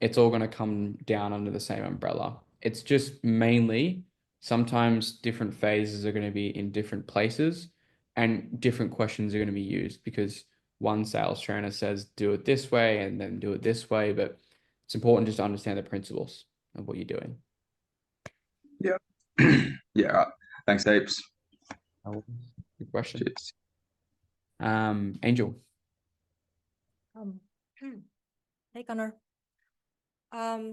it's all going to come down under the same umbrella. It's just mainly sometimes different phases are going to be in different places and different questions are going to be used because one sales trainer says do it this way and then do it this way, but it's important just to understand the principles of what you're doing. Yeah. Yeah, right. Thanks heaps. Good question. Cheers. Angel. Um, hey Connor.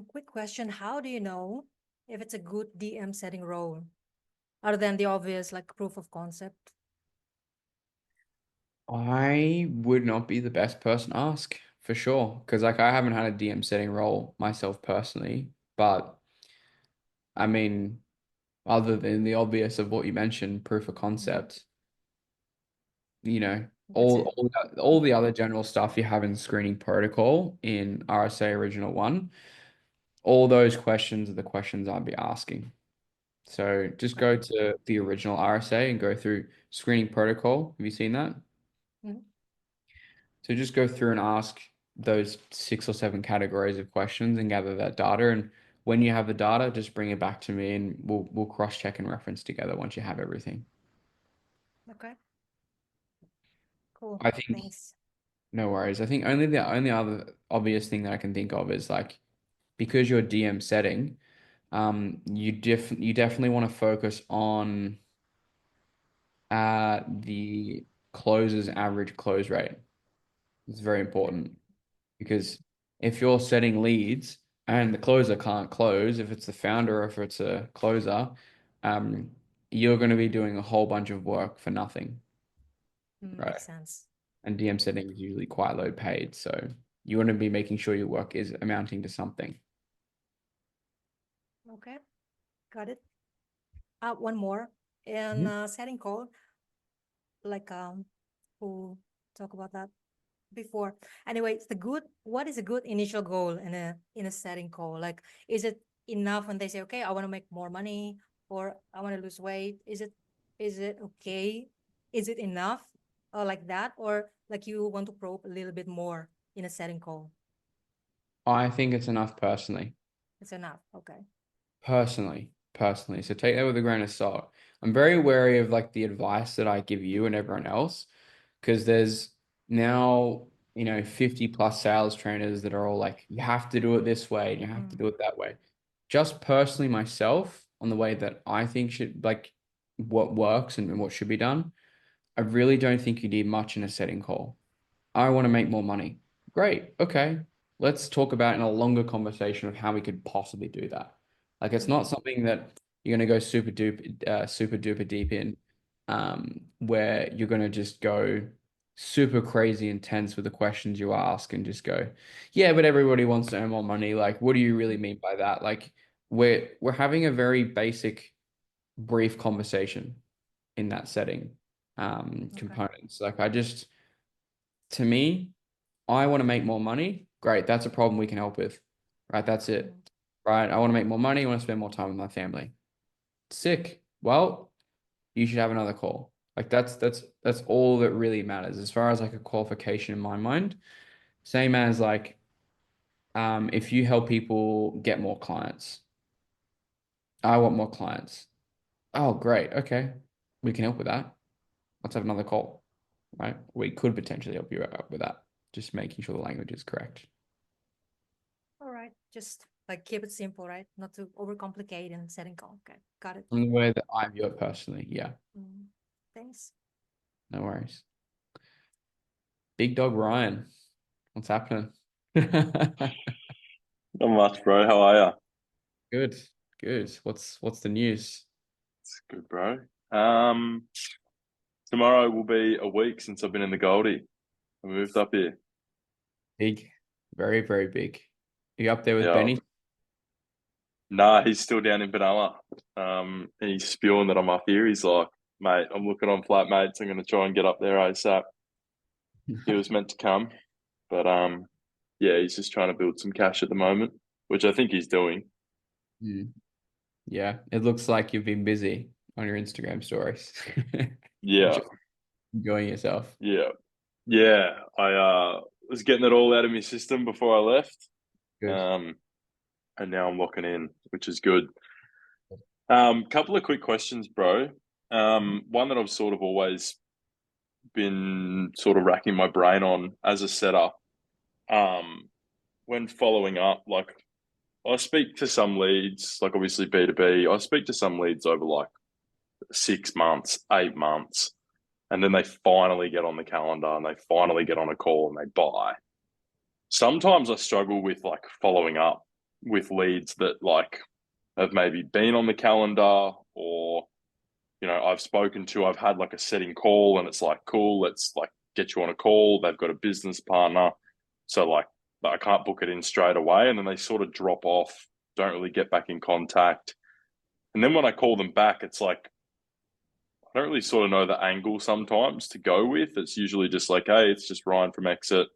Quick question. How do you know if it's a good DM setting role, other than the obvious like proof of concept? I would not be the best person to ask for sure because like I haven't had a DM setting role myself personally, but I mean, other than the obvious of what you mentioned, proof of concept, That's it. all the other general stuff you have in screening protocol in RSA Original 1, all those questions are the questions I'd be asking. So just go to the original RSA and go through screening protocol. Have you seen that? Mhm. So just go through and ask those 6 or 7 categories of questions and gather that data. And when you have the data, just bring it back to me and we'll cross-check and reference together once you have everything. Okay. Cool. I think Thanks. no worries. I think the only other obvious thing that I can think of is like because your DM setting, You definitely want to focus on the closer's average close rate. It's very important because if you're setting leads and the closer can't close, if it's the founder or if it's a closer, um, you're going to be doing a whole bunch of work for nothing, right? Makes sense. And DM setting is usually quite low paid, so you want to be making sure your work is amounting to something. Okay, got it. One more. In setting call, like who talk about that before. Anyway, what is a good initial goal in a setting call? Like, is it enough when they say, okay, I want to make more money or I want to lose weight? Is it okay? Is it enough? Or like that? Or like you want to probe a little bit more in a setting call? I think it's enough personally. It's enough. Okay. Personally. So take that with a grain of salt. I'm very wary of like the advice that I give you and everyone else because there's now, 50 plus sales trainers that are all like, you have to do it this way and you have to do it that way. Just personally myself on the way that I think should like what works and what should be done. I really don't think you need much in a setting call. I want to make more money. Great. Okay. Let's talk about in a longer conversation of how we could possibly do that. Like it's not something that you're going to go super duper deep in, where you're going to just go super crazy intense with the questions you ask and just go, yeah, but everybody wants to earn more money. Like, what do you really mean by that? Like, we're having a very basic, brief conversation in that setting, components. Like, to me, I want to make more money. Great. That's a problem we can help with. Right. That's it. Right. I want to make more money. I want to spend more time with my family. Sick. Well, you should have another call. Like that's all that really matters as far as like a qualification in my mind. Same as like if you help people get more clients. I want more clients. Oh, great. Okay. We can help with that. Let's have another call. Right. We could potentially help you out with that. Just making sure the language is correct. All right. Just like keep it simple, right? Not to overcomplicate and setting call. Okay. Got it. In the way that I view it personally, yeah. Thanks. No worries. Big dog Ryan, what's happening? Good, Not much, bro. How are ya? good. What's the news? It's good, bro. Tomorrow will be a week since I've been in the Goldie. I moved up here. Big, very, very big. Are you up there with Yeah. Benny? Nah, he's still down in Benalla. And he's spewing that I'm up here. He's like, mate, I'm looking on flatmates. I'm going to try and get up there ASAP. He was meant to come, but yeah, he's just trying to build some cash at the moment, which I think he's doing. Yeah, it looks like you've been busy on your Instagram stories. Yeah, Enjoying yourself. yeah, yeah. I was getting it all out of my system before I left. Good. And now I'm locking in, which is good. Couple of quick questions, bro. One that I've sort of always been sort of racking my brain on as a setup. When following up, like I speak to some leads, like obviously B2B, I speak to some leads over like 6 months, 8 months, and then they finally get on the calendar and they finally get on a call and they buy. Sometimes I struggle with like following up with leads that like have maybe been on the calendar or I've spoken to, I've had like a setting call and it's like, cool, let's like get you on a call. They've got a business partner. So like I can't book it in straight away. And then they sort of drop off, don't really get back in contact. And then when I call them back, it's like, I don't really sort of know the angle sometimes to go with. It's usually just like, hey, it's just Ryan from Exit.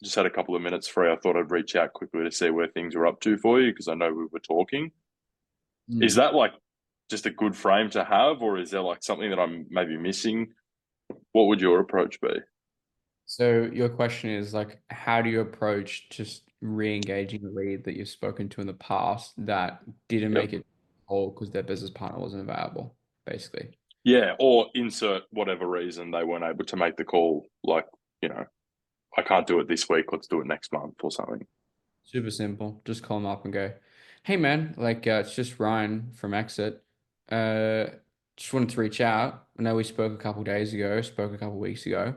Just had a couple of minutes free. I thought I'd reach out quickly to see where things were up to for you because I know we were talking. Is that like just a good frame to have, or is there like something that I'm maybe missing? What would your approach be? So your question is like, how do you approach just re-engaging a lead that you've spoken to in the past that didn't make it whole because their business partner wasn't available, basically? Yeah, or insert whatever reason they weren't able to make the call. Like, I can't do it this week. Let's do it next month or something. Super simple. Just call them up and go, hey man, it's just Ryan from Exit. Uh, just wanted to reach out. I know we spoke a couple days ago, spoke a couple weeks ago.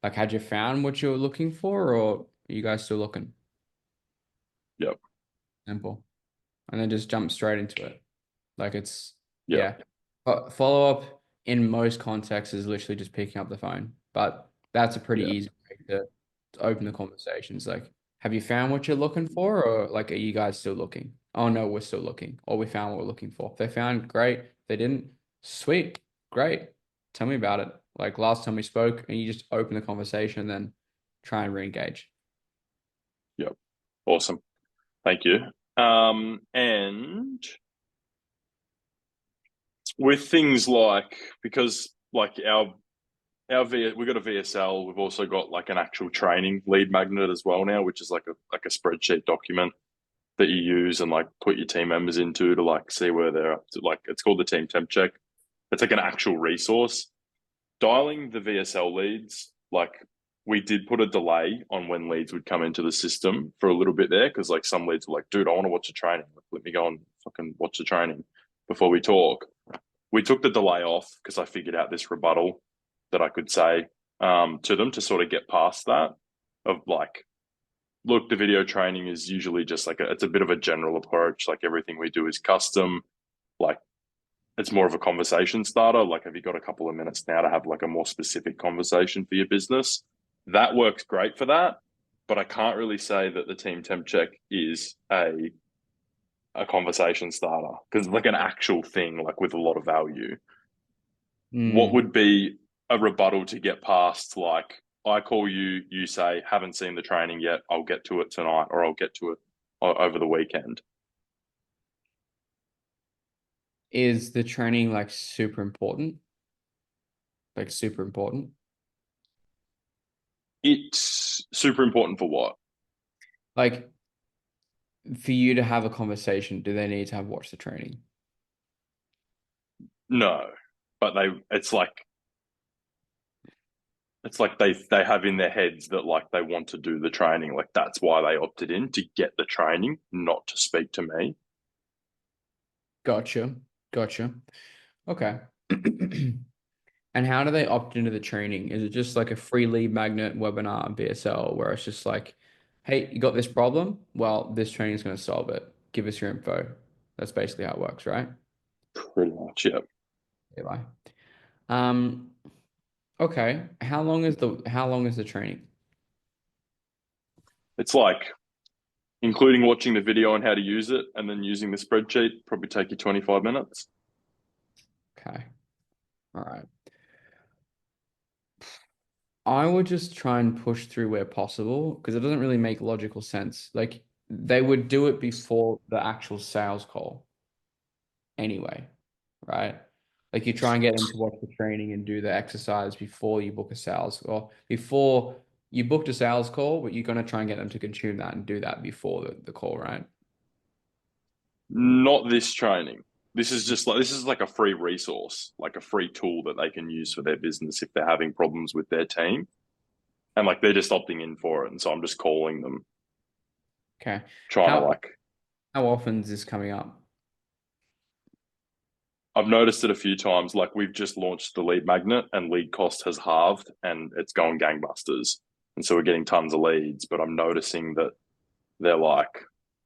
Like, had you found what you were looking for, or are you guys still looking? Yep. Simple. And then just jump straight into it. Like it's Yep. yeah. Follow up in most contexts is literally just picking up the phone. But that's a pretty Yeah. easy way to open the conversations. Like, have you found what you're looking for, or like are you guys still looking? Oh no, we're still looking. Or we found what we're looking for. If they found, great. If they didn't, sweet, great. Tell me about it. Like last time we spoke, and you just open the conversation and then try and re-engage. Yep. Awesome. Thank you. And with things like, because like we got a VSL, we've also got like an actual training lead magnet as well now, which is like a spreadsheet document that you use and like put your team members into to like see where they're up to. Like it's called the team temp check. It's like an actual resource. Dialing the VSL leads, like we did put a delay on when leads would come into the system for a little bit there because like some leads were like, dude, I want to watch the training. Like, let me go and fucking watch the training before we talk. We took the delay off because I figured out this rebuttal that I could say to them to sort of get past that of like, look, the video training is usually just like it's a bit of a general approach. Like everything we do is custom. Like it's more of a conversation starter. Like, have you got a couple of minutes now to have like a more specific conversation for your business? That works great for that. But I can't really say that the team temp check is a conversation starter because it's like an actual thing, like with a lot of value. What would be a rebuttal to get past? Like, I call you, you say, haven't seen the training yet. I'll get to it tonight, or I'll get to it over the weekend. Is the training like super important? Like super important? It's super important for what? Like for you to have a conversation, do they need to have watched the training? No, but it's like they have in their heads that like they want to do the training. Like that's why they opted in to get the training, not to speak to me. Gotcha. Gotcha. Okay. And how do they opt into the training? Is it just like a free lead magnet webinar BSL where it's just like, hey, you got this problem? Well, this training is going to solve it. Give us your info. That's basically how it works, right? Pretty much, yeah. Yeah. Um, okay. How long is the training? It's like including watching the video on how to use it and then using the spreadsheet, probably take you 25 minutes. Okay. All right. I would just try and push through where possible because it doesn't really make logical sense. Like they would do it before the actual sales call anyway, right? Like you try and get them to watch the training and do the exercise before you book a sales or before you booked a sales call, but you're going to try and get them to consume that and do that before the call, right? Not this training. This is like a free resource, like a free tool that they can use for their business if they're having problems with their team. And like they're just opting in for it. And so I'm just calling them, Okay. trying to How like how often is this coming up? I've noticed it a few times. Like we've just launched the lead magnet and lead cost has halved and it's going gangbusters. And so we're getting tons of leads, but I'm noticing that they're like,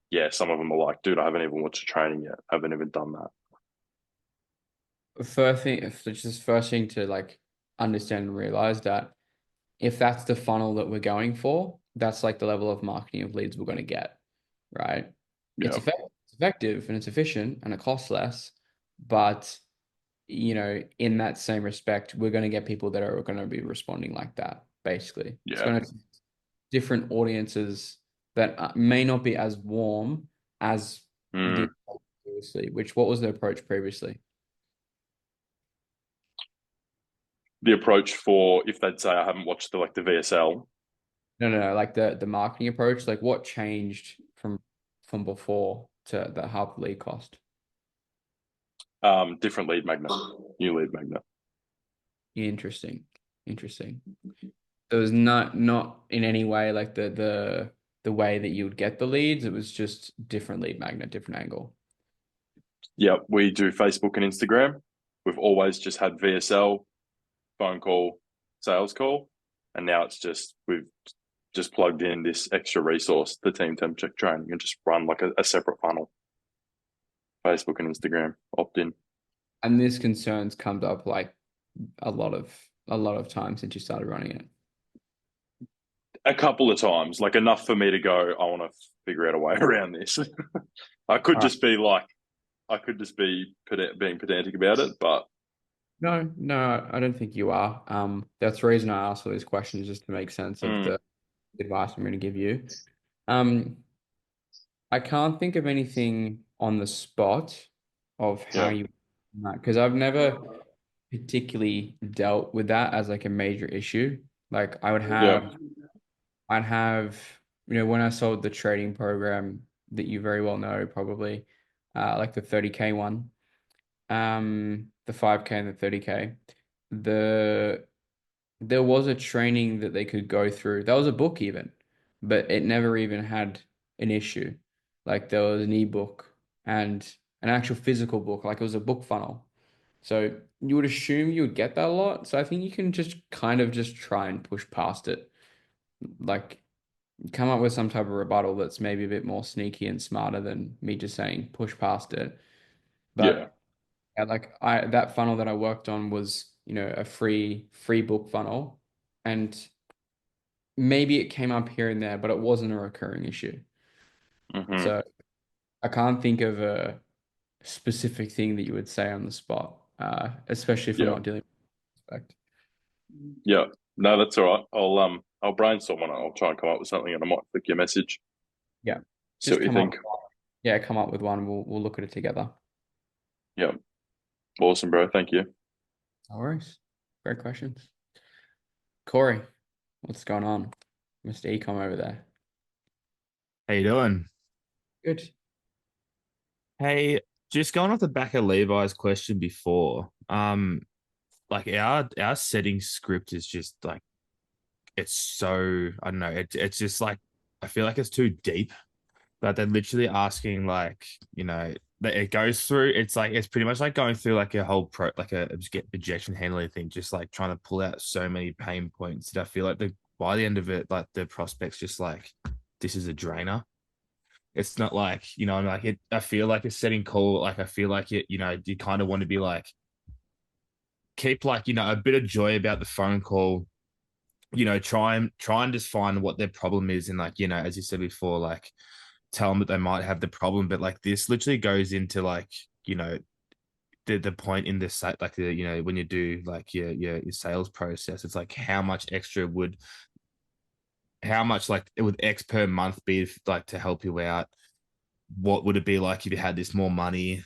yeah, some of them are like, dude, I haven't even watched the training yet. I haven't even done that. First thing to like understand and realize that if that's the funnel that we're going for, that's like the level of marketing of leads we're going to get, right? Yeah. It's effective and it's efficient and it costs less, but in that same respect, we're going to get people that are going to be responding like that. Basically, it's Yeah. going to different audiences that may not be as warm as the Mm. previously. What was the approach previously? The approach for if they'd say I haven't watched the VSL, No. Like the marketing approach, like what changed from before to the half lead cost? different lead magnet, new lead magnet. Interesting. Interesting. There was not in any way like the the way that you would get the leads. It was just different lead magnet, different angle. Yeah, we do Facebook and Instagram. We've always just had VSL, phone call, sales call, and now it's just we've just plugged in this extra resource, the team temperature training, and just run like a separate funnel. Facebook and Instagram opt in. And this concerns comes up like a lot of times since you started running it. A couple of times, like enough for me to go, I want to figure out a way around this. I could just be being pedantic about it, but No, I don't think you are. That's the reason I asked all these questions, just to make sense of the advice I'm going to give you. I can't think of anything on the spot of how you, because I've never particularly dealt with that as like a major issue. Like I'd have, when I sold the trading program that you very well know, probably, like the 30K one, the 5K and the 30K, there was a training that they could go through. That was a book even, but it never even had an issue. Like there was an ebook and an actual physical book, like it was a book funnel. So you would assume you would get that a lot. So I think you can just kind of just try and push past it. Like come up with some type of rebuttal that's maybe a bit more sneaky and smarter than me just saying push past it. But like that funnel that I worked on was, a free book funnel, and maybe it came up here and there, but it wasn't a recurring issue. So I can't think of a specific thing that you would say on the spot, especially if I'm not dealing with respect. Yeah, no, that's all right. I'll brainstorm on it. I'll try and come up with something, and I might flick your message. Yeah, See what you think. Come up with one. We'll look at it together. Yeah, awesome, bro. Thank you. No worries. Great questions. Corey, what's going on? Mr. Ecom over there. How you doing? Good. Hey, just going off the back of Levi's question before, like our setting script is just like it's so I don't know, it's just like I feel like it's too deep. But they're literally asking like, that it goes through, it's like it's pretty much like going through like a whole like a objection handling thing, just like trying to pull out so many pain points that I feel like by the end of it, like the prospect's just like, this is a drainer. It's not like, like I feel like a setting call, like I feel like you kind of want to be like, keep like, a bit of joy about the phone call, try and just find what their problem is. And like, as you said before, like tell them that they might have the problem, but like this literally goes into like, the point in this site, like the, when you do like your sales process, it's like how much like it would X per month be like to help you out. What would it be like if you had this more money?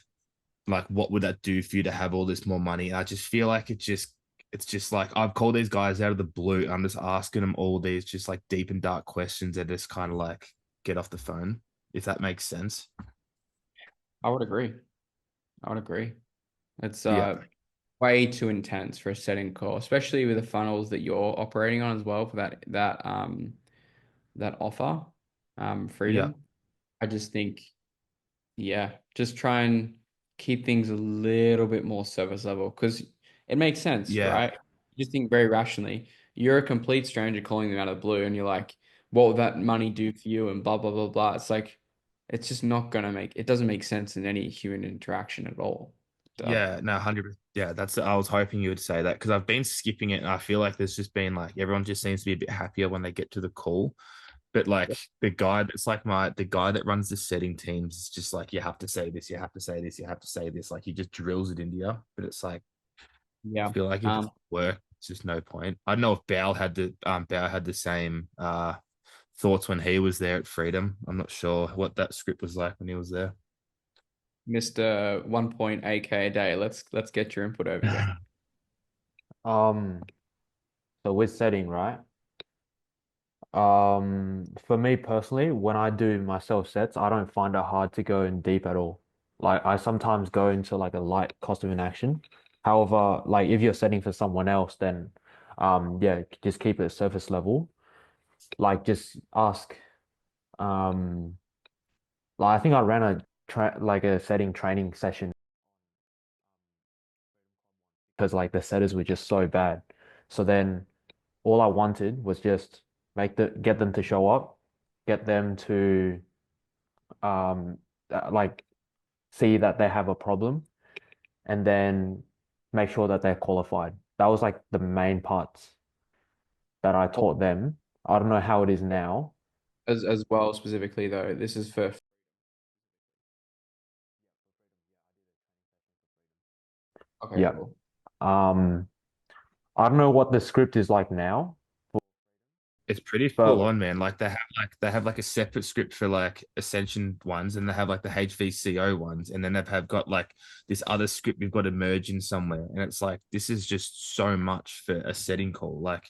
Like, what would that do for you to have all this more money? And I just feel like it's just like I've called these guys out of the blue. I'm just asking them all these just like deep and dark questions that just kind of like get off the phone, if that makes sense. I would agree. It's Yeah. way too intense for a setting call, especially with the funnels that you're operating on as well for that offer, freedom. I just think, just try and keep things a little bit more service level because it makes sense, right? You just think very rationally. You're a complete stranger calling them out of the blue, and you're like, "What would that money do for you?" And blah blah blah blah. It's like, it's just not gonna it doesn't make sense in any human interaction at all. Yeah, no, 100%. Yeah, I was hoping you would say that because I've been skipping it and I feel like there's just been like everyone just seems to be a bit happier when they get to the call. But like the guy that's like the guy that runs the setting teams is just like, you have to say this, you have to say this, you have to say this. Like he just drills it into you. But it's like, I feel like if it works, it's just no point. I don't know if Bao had the same thoughts when he was there at Freedom. I'm not sure what that script was like when he was there. Mr. 1.8K a day. Let's get your input over here. So with setting, right? For me personally, when I do my self sets, I don't find it hard to go in deep at all. Like I sometimes go into like a light cost of inaction. However, like if you're setting for someone else, then yeah, just keep it surface level. Like just ask Like I think I ran a setting training session because like the setters were just so bad. So then all I wanted was just get them to show up, get them to um like see that they have a problem, and then make sure that they're qualified. That was like the main parts that I taught them. I don't know how it is now. As well, specifically though, this is for okay, Yeah. cool. I don't know what the script is like now, It's pretty full but on, man. Like they have like a separate script for like Ascension ones, and they have like the HVCO ones, and then they've have got like this other script we've got to merge in somewhere. And it's like this is just so much for a setting call. Like,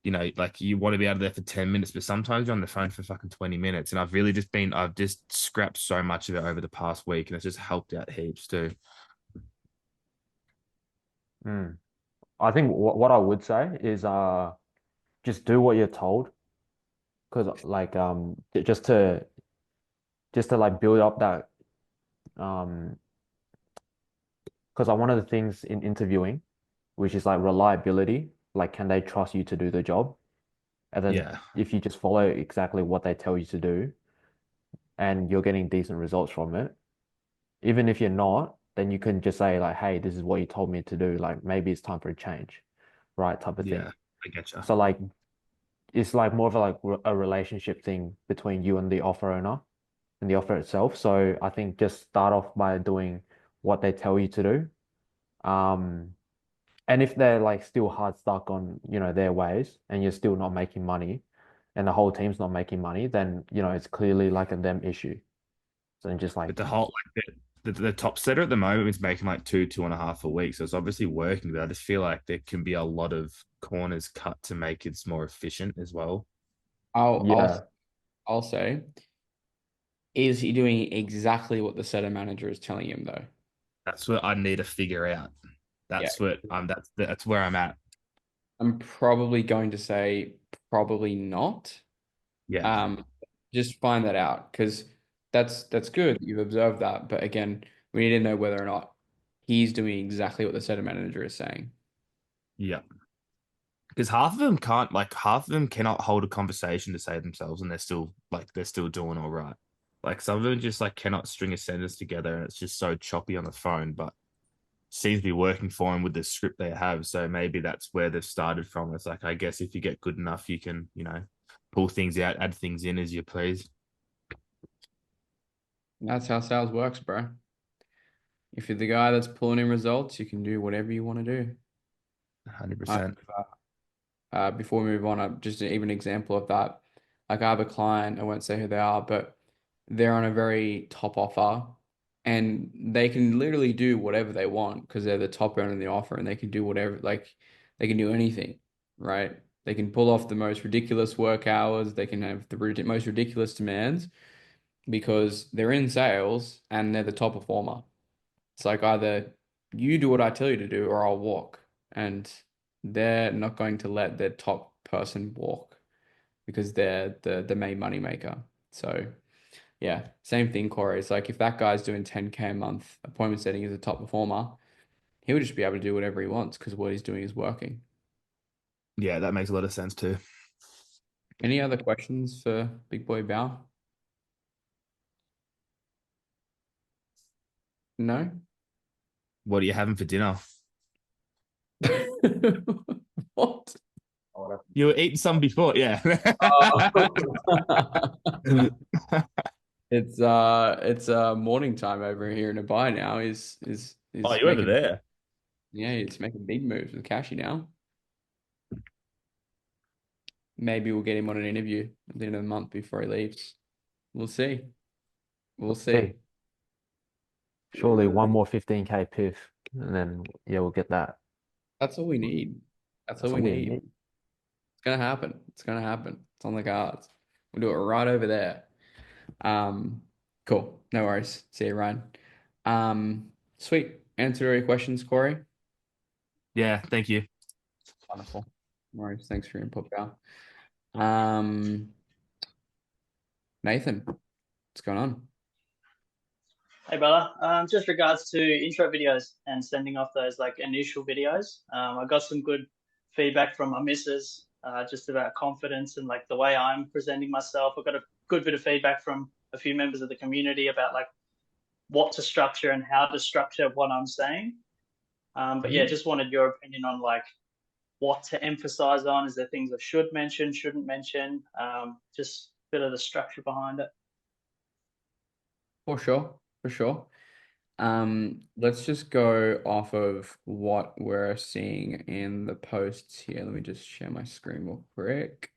you know, like you want to be out of there for 10 minutes, but sometimes you're on the phone for fucking 20 minutes. And I've just scrapped so much of it over the past week, and it's just helped out heaps too. I think what I would say is just do what you're told because like just to like build up that um because one of the things in interviewing, which is like reliability, like can they trust you to do the job? And then Yeah. if you just follow exactly what they tell you to do and you're getting decent results from it, even if you're not, then you can just say like, hey, this is what you told me to do. Like maybe it's time for a change, right? Type of thing. Yeah. I get you. So like it's like more of a relationship thing between you and the offer owner and the offer itself. So I think just start off by doing what they tell you to do. And if they're like still hard stuck on, their ways and you're still not making money and the whole team's not making money, then, it's clearly like a them issue. So then just like, But the whole like the top setter at the moment is making like 2.5 a week, so it's obviously working. But I just feel like there can be a lot of corners cut to make it more efficient as well. I'll yeah, I'll I'll say, is he doing exactly what the setter manager is telling him though? That's what I need to figure out. Yeah. That's where I'm at. I'm probably going to say probably not. Yeah. Um, just find that out because that's good. You've observed that, but again, we need to know whether or not he's doing exactly what the center manager is saying. Yeah. Because half of them cannot hold a conversation to save themselves, and they're still doing all right. Like some of them just like cannot string a sentence together, and it's just so choppy on the phone. But seems to be working for them with the script they have. So maybe that's where they've started from. It's like I guess if you get good enough, you can pull things out, add things in as you please. That's how sales works, bro. If you're the guy that's pulling in results, you can do whatever you want to do. 100%. Before we move on, just even an example of that. Like I have a client, I won't say who they are, but they're on a very top offer and they can literally do whatever they want because they're the top earner in the offer and they can do whatever, like they can do anything, right? They can pull off the most ridiculous work hours, they can have the most ridiculous demands because they're in sales and they're the top performer. It's like either you do what I tell you to do or I'll walk. And they're not going to let their top person walk because they're the main money maker. So yeah, same thing, Corey. It's like if that guy's doing 10K a month, appointment setting as a top performer, he'll just be able to do whatever he wants because what he's doing is working. Yeah, that makes a lot of sense too. Any other questions for Big Boy Bao? No? What are you having for dinner? What? You were eating some before, yeah. It's morning time over here in Dubai now. Oh, Is you over making there? Yeah, he's making big moves with Kashi now. Maybe we'll get him on an interview at the end of the month before he leaves. We'll see. We'll see. hey, surely one more 15K piff, and then yeah, we'll get that. That's all we need. That's all we need. It's gonna happen. It's gonna happen. It's on the cards. We'll do it right over there. Cool. No worries. See you, Ryan. Sweet. Answer all your questions, Corey. Yeah, thank you. Wonderful. No worries. Thanks for your input, pal. Um, Nathan, what's going on? Hey brother, just regards to intro videos and sending off those like initial videos. I got some good feedback from my missus, just about confidence and like the way I'm presenting myself. I got a good bit of feedback from a few members of the community about like what to structure and how to structure what I'm saying. But yeah, just wanted your opinion on like what to emphasize on. Is there things I should mention, shouldn't mention? Just a bit of the structure behind it. For sure, for sure. Let's just go off of what we're seeing in the posts here. Let me just share my screen real quick.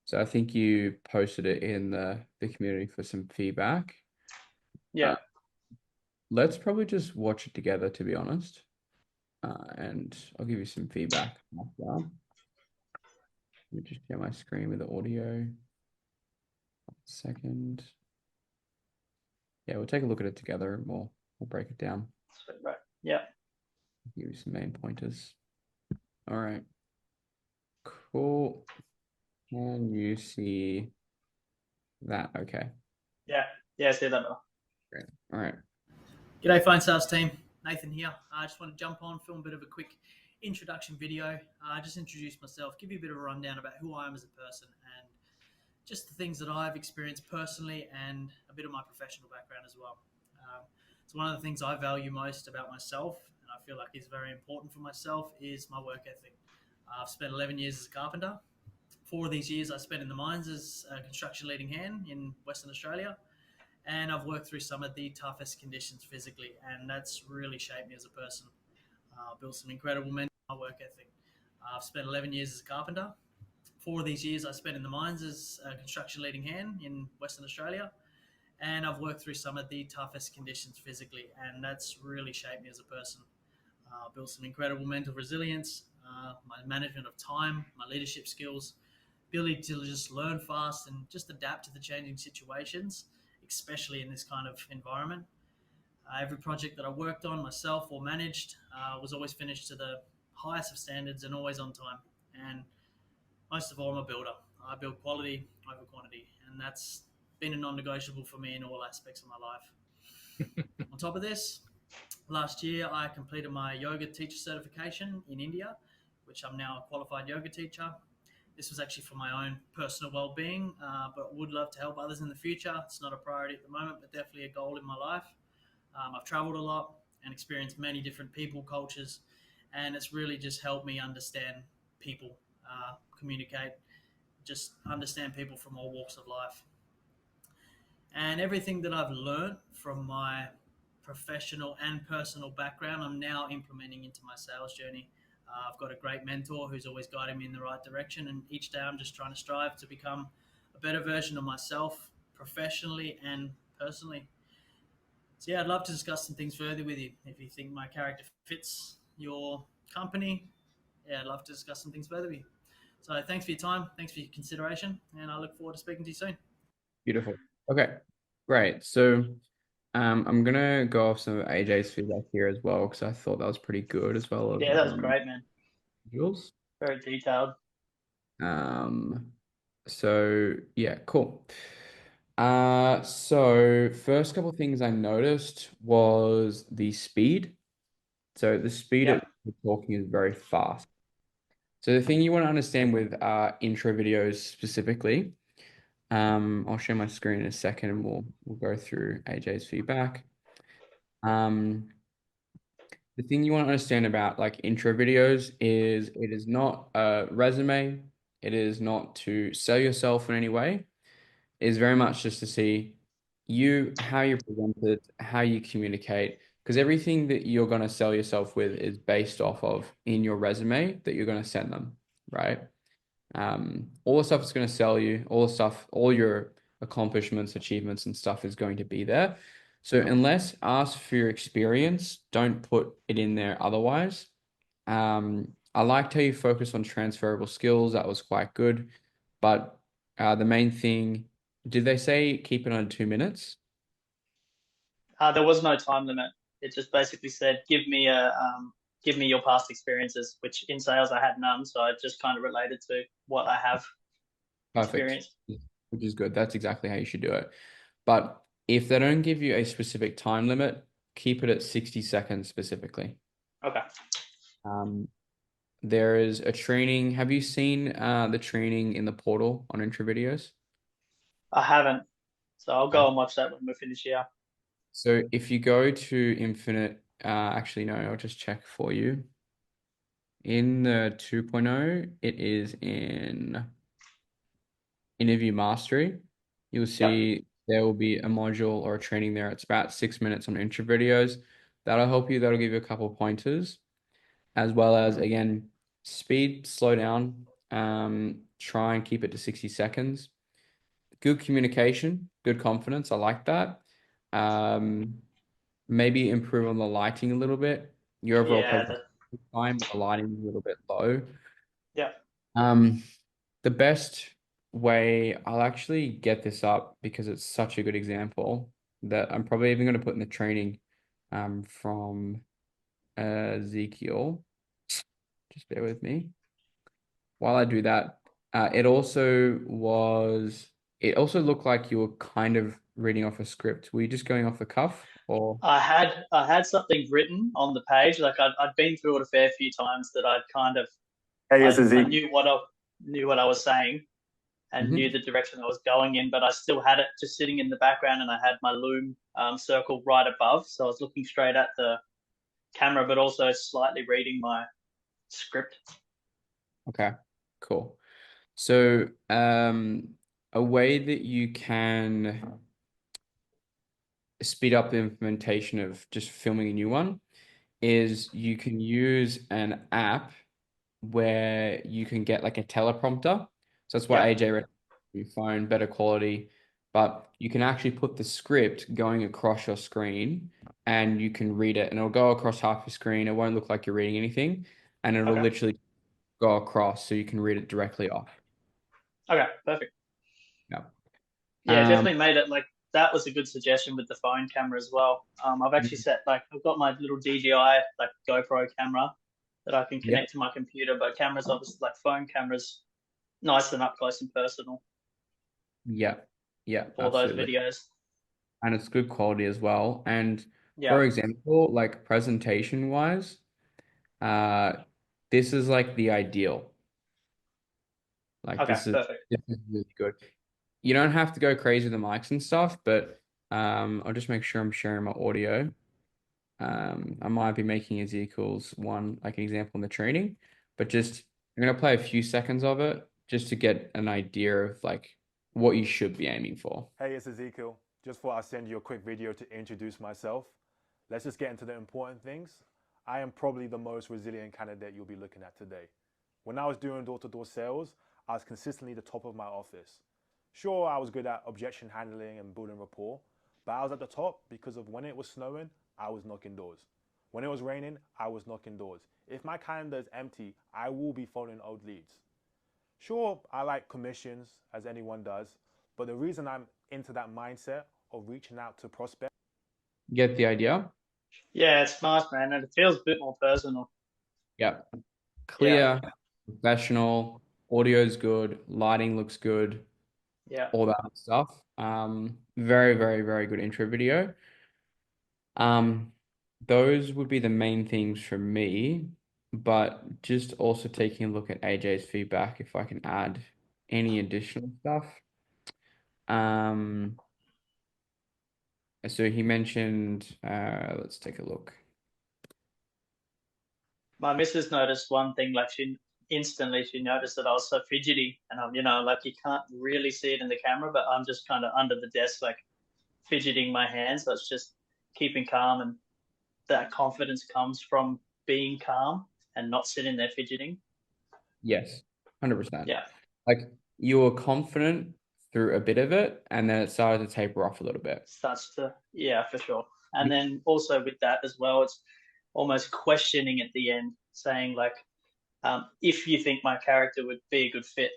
So I think you posted it in the community for some feedback. Yeah. Let's probably just watch it together, to be honest. And I'll give you some feedback after. Let me just share my screen with the audio. Second. Yeah, we'll take a look at it together and we'll break it down. Right. Yeah. Give you some main pointers. All right. Cool. Can you see that? Okay. Yeah. Yeah, I see that now. Great. All right. G'day, Phone Sales team. Nathan here. I just want to jump on, film a bit of a quick introduction video. Just introduce myself, give you a bit of a rundown about who I am as a person and just the things that I've experienced personally and a bit of my professional background as well. So one of the things I value most about myself, and I feel like is very important for myself, is my work ethic. I've spent 11 years as a carpenter. 4 of these years I spent in the mines as a construction leading hand in Western Australia. And I've worked through some of the toughest conditions physically, and that's really shaped me as a person. Built some incredible mental work ethic. I've spent 11 years as a carpenter. 4 of these years I spent in the mines as a construction leading hand in Western Australia. And I've worked through some of the toughest conditions physically, and that's really shaped me as a person. Built some incredible mental resilience, my management of time, my leadership skills, ability to just learn fast and just adapt to the changing situations, especially in this kind of environment. Every project that I worked on myself or managed was always finished to the highest of standards and always on time. And most of all, I'm a builder. I build quality over quantity, and that's been a non-negotiable for me in all aspects of my life. On top of this, last year I completed my yoga teacher certification in India, which I'm now a qualified yoga teacher. This was actually for my own personal well-being, but would love to help others in the future. It's not a priority at the moment, but definitely a goal in my life. I've traveled a lot and experienced many different people, cultures, and it's really just helped me understand people, communicate, just understand people from all walks of life. And everything that I've learned from my professional and personal background, I'm now implementing into my sales journey. I've got a great mentor who's always guiding me in the right direction, and each day I'm just trying to strive to become a better version of myself, professionally and personally. So yeah, I'd love to discuss some things further with you. If you think my character fits your company, yeah, I'd love to discuss some things further with you. So thanks for your time, thanks for your consideration, and I look forward to speaking to you soon. Beautiful. Okay, great. So I'm gonna go off some of AJ's feedback here as well because I thought that was pretty good as well. Yeah, that was great, man. Jules. Very detailed. So yeah, cool. So first couple of things I noticed was the speed. So the speed at which we're talking is very fast. So the thing you want to understand with intro videos specifically, I'll share my screen in a second and we'll go through AJ's feedback. The thing you want to understand about like intro videos is it is not a resume. It is not to sell yourself in any way. It is very much just to see you, how you present it, how you communicate, because everything that you're going to sell yourself with is based off of in your resume that you're going to send them, right? All the stuff that's going to sell you, all the stuff, all your accomplishments, achievements, and stuff is going to be there. So unless asked for your experience, don't put it in there otherwise. I liked how you focus on transferable skills. That was quite good. But the main thing, did they say keep it on 2 minutes? There was no time limit. It just basically said, give me a give me your past experiences, which in sales I had none. So I just kind of related to what I have Perfect. experienced. Which is good. That's exactly how you should do it. But if they don't give you a specific time limit, keep it at 60 seconds specifically. Okay. There is a training. Have you seen the training in the portal on intro videos? I haven't. So I'll go Okay. and watch that when we finish here. So if you go to Infinite, actually, no, I'll just check for you. In the 2.0, it is in Interview Mastery. You'll see there will be a module or a training there. It's about 6 minutes on intro videos. That'll help you. That'll give you a couple of pointers, as well as, again, speed, slow down. Try and keep it to 60 seconds. Good communication, good confidence. I like that. Maybe improve on the lighting a little bit. Your overall Yeah. presentation is fine, but the lighting is a little bit low. Yeah. The best way, I'll actually get this up because it's such a good example that I'm probably even going to put in the training from Ezekiel. Just bear with me. While I do that, it also looked like you were kind of reading off a script. Were you just going off the cuff or? I had something written on the page. Like I'd been through it a fair few times that I'd kind of I knew what I was saying and knew the direction I was going in, but I still had it just sitting in the background, and I had my loom circle right above, so I was looking straight at the camera, but also slightly reading my script. Okay, cool. So, a way that you can speed up the implementation of just filming a new one is you can use an app where you can get like a teleprompter. So that's what AJ read. Your phone, better quality, but you can actually put the script going across your screen and you can read it and it'll go across half your screen. It won't look like you're reading anything and it'll literally go across so you can read it directly off. Okay, perfect. Yeah. Yeah, definitely made it like that was a good suggestion with the phone camera as well. I've actually set like I've got my little DJI like GoPro camera that I can connect to my computer, but cameras obviously like phone cameras nice and up close and personal. Yeah, for absolutely. those videos. And it's good quality as well. And Yeah. for example, like presentation wise, this is like the ideal. Like Okay, this is perfect. really good. You don't have to go crazy with the mics and stuff, but I'll just make sure I'm sharing my audio. I might be making Ezekiel's one like an example in the training, but just I'm gonna play a few seconds of it just to get an idea of like what you should be aiming for. Hey, it's Ezekiel. Just thought I'd send you a quick video to introduce myself. Let's just get into the important things. I am probably the most resilient candidate you'll be looking at today. When I was doing door-to-door sales, I was consistently the top of my office. Sure, I was good at objection handling and building rapport, but I was at the top because of when it was snowing, I was knocking doors. When it was raining, I was knocking doors. If my calendar is empty, I will be following old leads. Sure, I like commissions, as anyone does, but the reason I'm into that mindset of reaching out to prospects. Get the idea? Yeah, it's nice, man, and it feels a bit more personal. Yeah. Clear, professional, audio's good, lighting looks good. Yeah. All that stuff. Very, very, very good intro video. Those would be the main things for me, but just also taking a look at AJ's feedback if I can add any additional stuff. So he mentioned, let's take a look. My missus noticed one thing, like she noticed that I was so fidgety, and like you can't really see it in the camera, but I'm just kind of under the desk, like fidgeting my hands. So it's just keeping calm, and that confidence comes from being calm and not sitting there fidgeting. Yes, 100%. Yeah. Like you were confident through a bit of it, and then it started to taper off a little bit. Starts to, yeah, for sure. And then also with that as well, it's almost questioning at the end, saying like, if you think my character would be a good fit,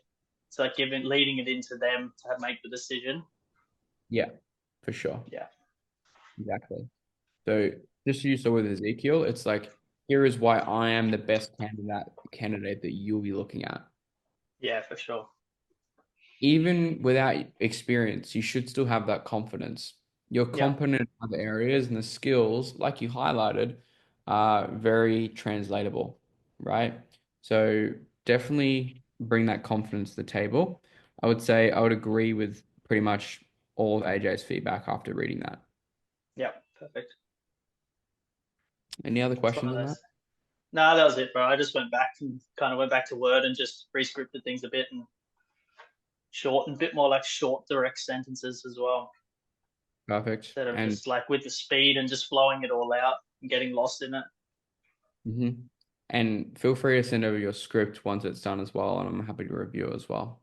it's like leading it into them to make the decision. Yeah, for sure. Yeah. Exactly. So just to use so with Ezekiel, it's like here is why I am the best candidate that you'll be looking at. Yeah, for sure. Even without experience, you should still have that confidence. You're Yeah. competent in other areas, and the skills, like you highlighted, are very translatable, right? So definitely bring that confidence to the table. I would say I would agree with pretty much all of AJ's feedback after reading that. Yeah, perfect. Any other It's one questions of on that? those. No, that was it, bro. I just went back and kind of went back to Word and just rescripted things a bit and shortened, a bit more like short, direct sentences as well, Perfect. instead of And just like with the speed and just flowing it all out and getting lost in it. and feel free to send over your script once it's done as well, and I'm happy to review it as well.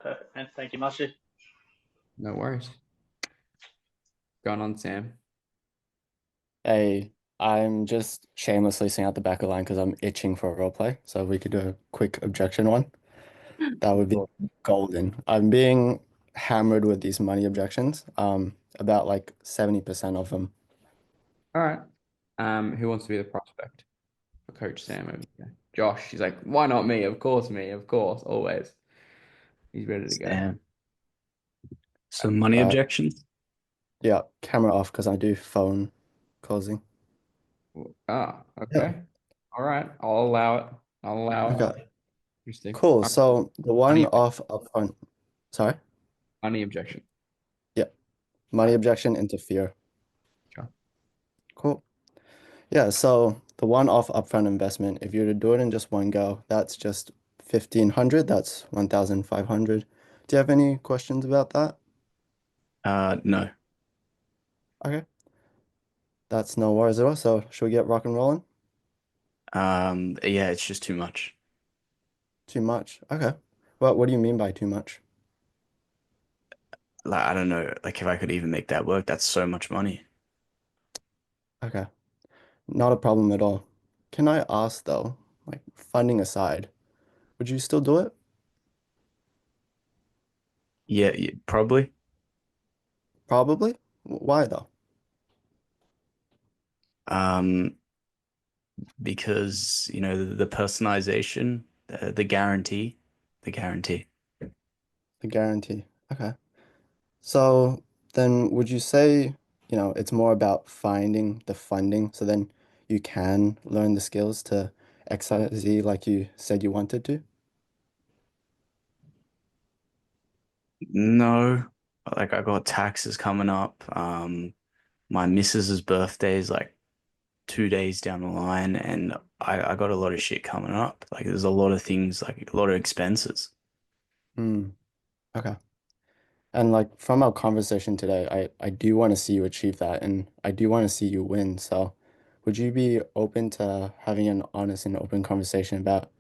Perfect, man. Thank you, Mushy. No worries. Going on, Sam. Hey, I'm just shamelessly sitting at the back of the line because I'm itching for a role play. So if we could do a quick objection one, that would be golden. I'm being hammered with these money objections. About like 70% of them. All right. Who wants to be the prospect for Coach Sam over here? Josh. He's like, why not me? Of course, me. Of course, always. He's ready to go. Damn. So money objections? Yeah, camera off because I do phone closing. Ah, Yeah. okay. All right. I'll allow it. I'll allow it. Okay. Interesting. Cool. All right. So the one off upfront. Sorry? Money objection. Yeah. Money objection, interfere. Sure. Cool. Yeah, so the one off upfront investment, if you were to do it in just one go, that's just 1,500, that's 1,500. Do you have any questions about that? No. Okay. That's no worries at all. So should we get rock and rolling? Yeah, it's just too much. Too much. Okay. Well, what do you mean by too much? Like, I don't know, like if I could even make that work, that's so much money. Okay. Not a problem at all. Can I ask though, like funding aside, would you still do it? Yeah, probably. Probably. Why though? Um, because the personalization, the guarantee, the guarantee. The guarantee. Okay. So then would you say, it's more about finding the funding so then you can learn the skills to XYZ like you said you wanted to? No, like I got taxes coming up. My missus's birthday is like 2 days down the line, and I got a lot of shit coming up. Like there's a lot of things, like a lot of expenses. Hmm. Okay. And like from our conversation today, I do want to see you achieve that and I do want to see you win. So would you be open to having an honest and open conversation about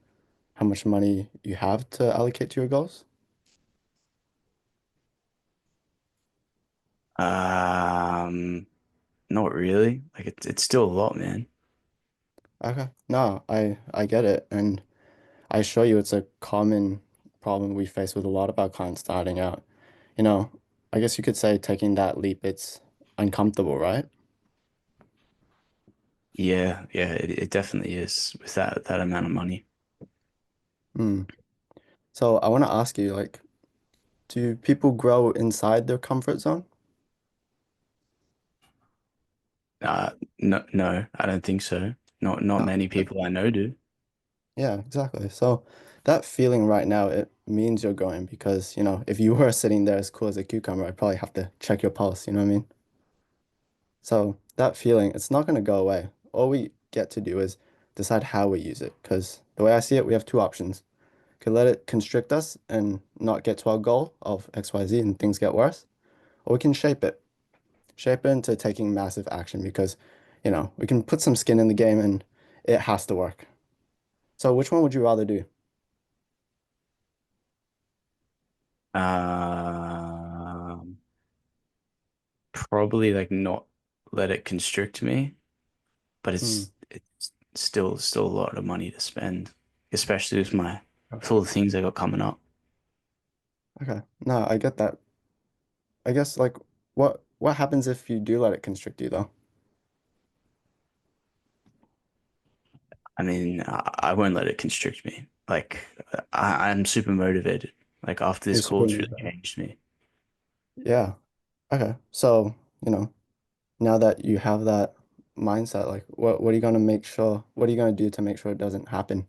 how much money you have to allocate to your goals? Um, Not really. Like it's still a lot, man. Okay. No, I get it. And I assure you it's a common problem we face with a lot of our clients starting out. You know, I guess you could say taking that leap, it's uncomfortable, right? Yeah, it definitely is with that amount of money. Hmm. So I want to ask you, like, do people grow inside their comfort zone? No, I don't think so. Not No. many people I know do. Yeah, exactly. So that feeling right now, it means you're going because, if you were sitting there as cool as a cucumber, I'd probably have to check your pulse, you know what I mean? So that feeling, it's not going to go away. All we get to do is decide how we use it. Because the way I see it, we have two options. Could let it constrict us and not get to our goal of XYZ and things get worse, or we can shape it into taking massive action because, we can put some skin in the game and it has to work. So which one would you rather do? Um, Probably like not let it constrict me, but Hmm. it's still a lot of money to spend, especially with all the things I got coming up. Okay. No, I get that. I guess like what happens if you do let it constrict you though? I mean, I won't let it constrict me. Like, I'm super motivated. Like, after this You're call, super it's really motivated. changed me. Yeah. Okay. So, now that you have that mindset, like what are you gonna make sure, what are you gonna do to make sure it doesn't happen?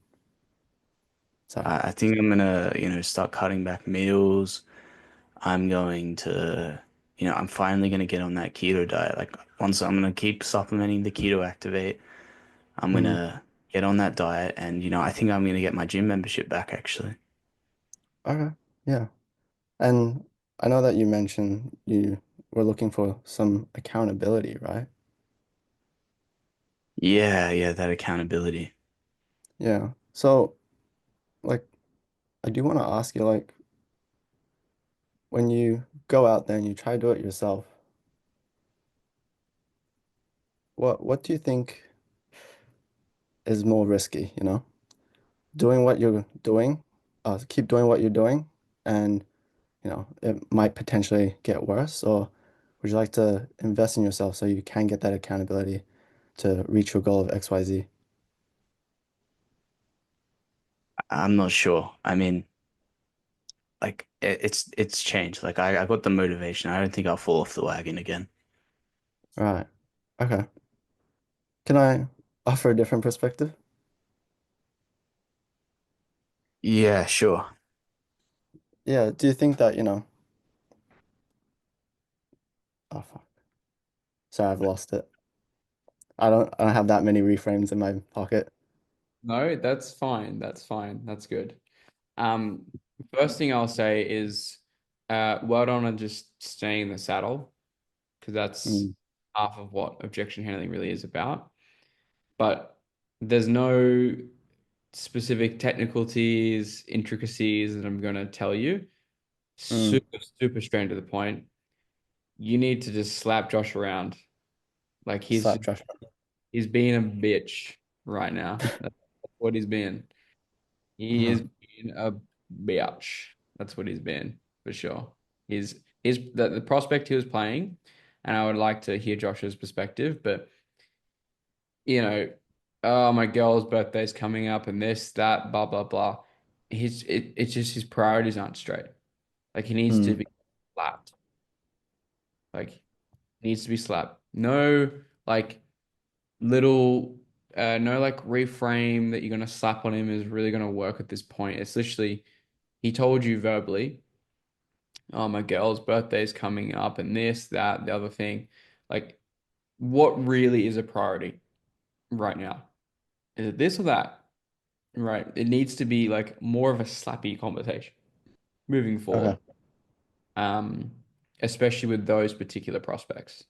Sorry. I think I'm gonna, start cutting back meals. I'm going to, I'm finally gonna get on that keto diet. Like, once I'm gonna keep supplementing the keto activate, I'm Mm, gonna get on that diet, and I think I'm gonna get my gym membership back actually. okay. Yeah. And I know that you mentioned you were looking for some accountability, right? Yeah, that accountability. Yeah. So, like, I do want to ask you, like, when you go out there and you try to do it yourself, what do you think is more risky, Doing what you're doing, keep doing what you're doing, and, it might potentially get worse, or would you like to invest in yourself so you can get that accountability to reach your goal of XYZ? I'm not sure. I mean, like it's changed. Like I got the motivation. I don't think I'll fall off the wagon again. Right. Okay. Can I offer a different perspective? Yeah, sure. Yeah. Do you think that, oh fuck. Sorry, I've lost it. I don't have that many reframes in my pocket. No, that's fine. That's fine. That's good. Um, First thing I'll say is, well done on just staying in the saddle, because that's Mm, half of what objection handling really is about. But there's no specific technicalities, intricacies that I'm going to tell you. mm, Super straight to the point. You need to just slap Josh around. Like slap Josh. he's being a bitch right now. That's what he's been. He is being a bitch. That's what he's been for sure. He's the prospect he was playing, and I would like to hear Josh's perspective, but oh, my girl's birthday's coming up and this, that, blah, blah, blah. It's just his priorities aren't straight. Like he needs to Mm, be slapped. Like he needs to be slapped. No, like little no like reframe that you're gonna slap on him is really gonna work at this point. It's literally he told you verbally, oh, my girl's birthday's coming up and this, that, the other thing. Like, what really is a priority right now? Is it this or that? Right. It needs to be like more of a slappy conversation moving forward. okay. Um, Especially with those particular prospects.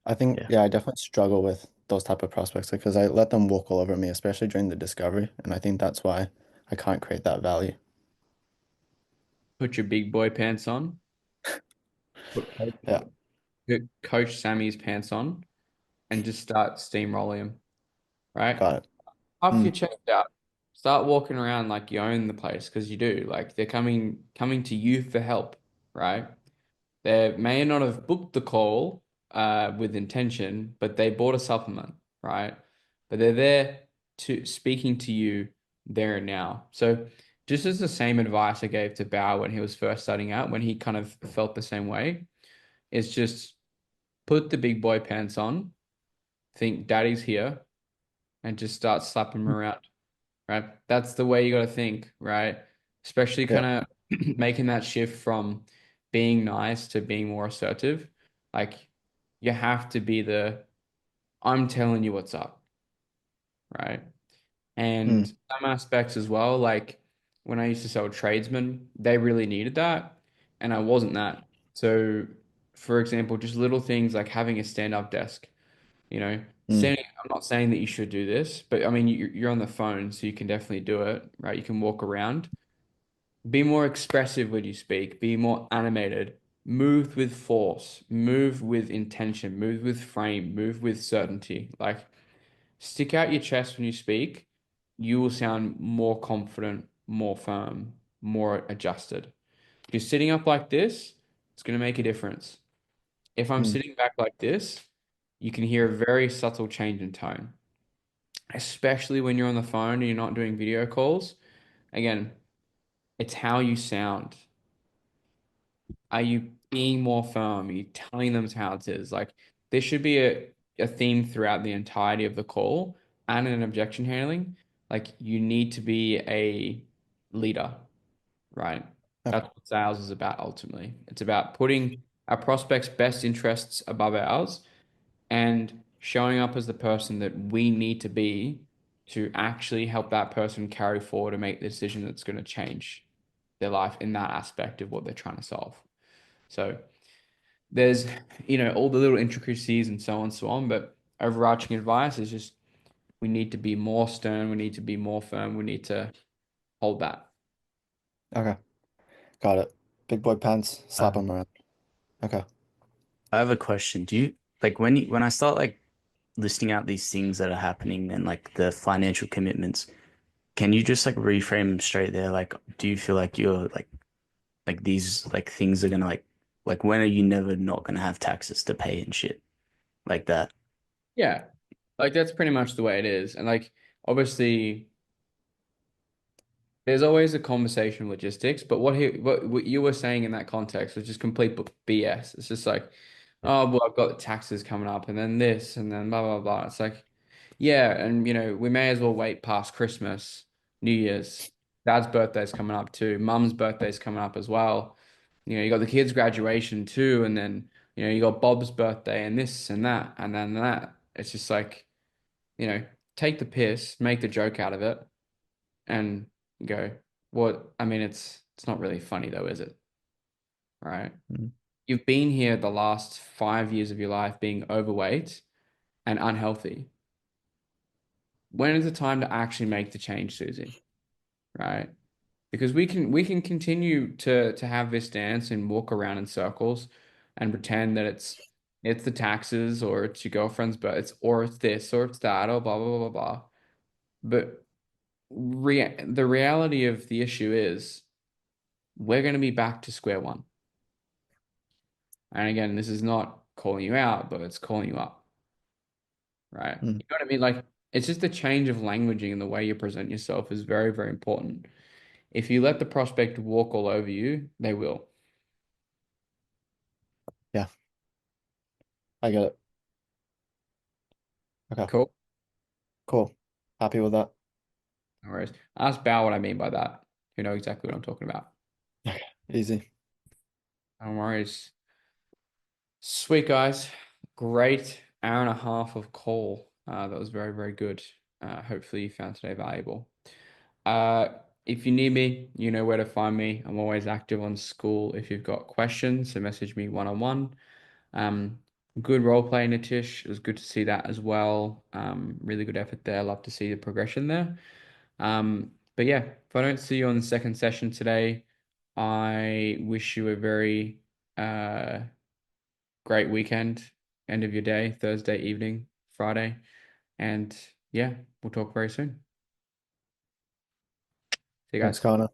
I think, Yeah. yeah, I definitely struggle with those type of prospects because I let them walk all over me, especially during the discovery. And I think that's why I can't create that value. Put your big boy pants on. Put Yeah, Coach Sammy's pants on and just start steamrolling him. Right. got it. Puff Mm, your chest out. Start walking around like you own the place because you do. Like they're coming to you for help, right? They may not have booked the call with intention, but they bought a supplement, right? But they're there to speaking to you there and now. So just as the same advice I gave to Bao when he was first starting out, when he kind of felt the same way, is just put the big boy pants on, think daddy's here, and just start slapping him around, right? That's the way you got to think, right? Especially yeah. kind of making that shift from being nice to being more assertive. Like you have to be I'm telling you what's up, right? And Mm, some aspects as well, like when I used to sell tradesmen, they really needed that, and I wasn't that. So, for example, just little things like having a stand-up desk, mm, standing. I'm not saying that you should do this, but I mean, you're on the phone, so you can definitely do it, right? You can walk around. Be more expressive when you speak, be more animated, move with force, move with intention, move with frame, move with certainty. Like stick out your chest when you speak, you will sound more confident, more firm, more adjusted. If you're sitting up like this, it's going to make a difference. If I'm mm, sitting back like this, you can hear a very subtle change in tone. especially when you're on the phone and you're not doing video calls. Again, it's how you sound. Are you being more firm? Are you telling them how it is? Like there should be a theme throughout the entirety of the call and in objection handling. Like you need to be a leader, right? Okay. That's what sales is about ultimately. It's about putting our prospects' best interests above ours and showing up as the person that we need to be to actually help that person carry forward and make the decision that's going to change their life in that aspect of what they're trying to solve. So there's, all the little intricacies and so on and so on, but overarching advice is just we need to be more stern, we need to be more firm, we need to hold that. Okay. Got it. Big boy pants, slap them around. Okay. I have a question. Do you like when I start like listing out these things that are happening and like the financial commitments, can you just like reframe them straight there? Like, do you feel like you're like these like things are gonna like when are you never not gonna have taxes to pay and shit like that? Yeah. Like that's pretty much the way it is. And like obviously there's always a conversation logistics, but what you were saying in that context was just complete BS. It's just like, oh well, I've got taxes coming up, and then this, and then blah blah blah. It's like, yeah, and we may as well wait past Christmas, New Year's, Dad's birthday's coming up too, Mum's birthday's coming up as well. You got the kids' graduation too, and then you got Bob's birthday, and this and that, and then that. It's just like, take the piss, make the joke out of it and go, what? I mean, it's not really funny though, is it? Right? Mhm. You've been here the last 5 years of your life being overweight and unhealthy. When is the time to actually make the change, Susie? Right? Because we can continue to have this dance and walk around in circles and pretend that it's the taxes or it's your girlfriend's, but it's this or it's that or blah blah blah blah blah. But the reality of the issue is we're going to be back to square one. And again, this is not calling you out, but it's calling you up, right? You Mm. know what I mean? Like it's just the change of languaging and the way you present yourself is very, very important. If you let the prospect walk all over you, they will. Yeah. I get it. Okay. Cool. Cool. Happy with that. No worries. Ask Bao what I mean by that. You know exactly what I'm talking about. Okay. Easy. No worries. Sweet guys. Great hour and a half of call. That was very, very good. Hopefully you found today valuable. Uh, if you need me, you know where to find me. I'm always active on school. If you've got questions, so message me one-on-one. Good role play, Nitish. It was good to see that as well. Really good effort there. Love to see the progression there. But yeah, if I don't see you on the second session today, I wish you a very great weekend, end of your day, Thursday evening, Friday. And yeah, we'll talk very soon. See you guys. Thanks, Connor.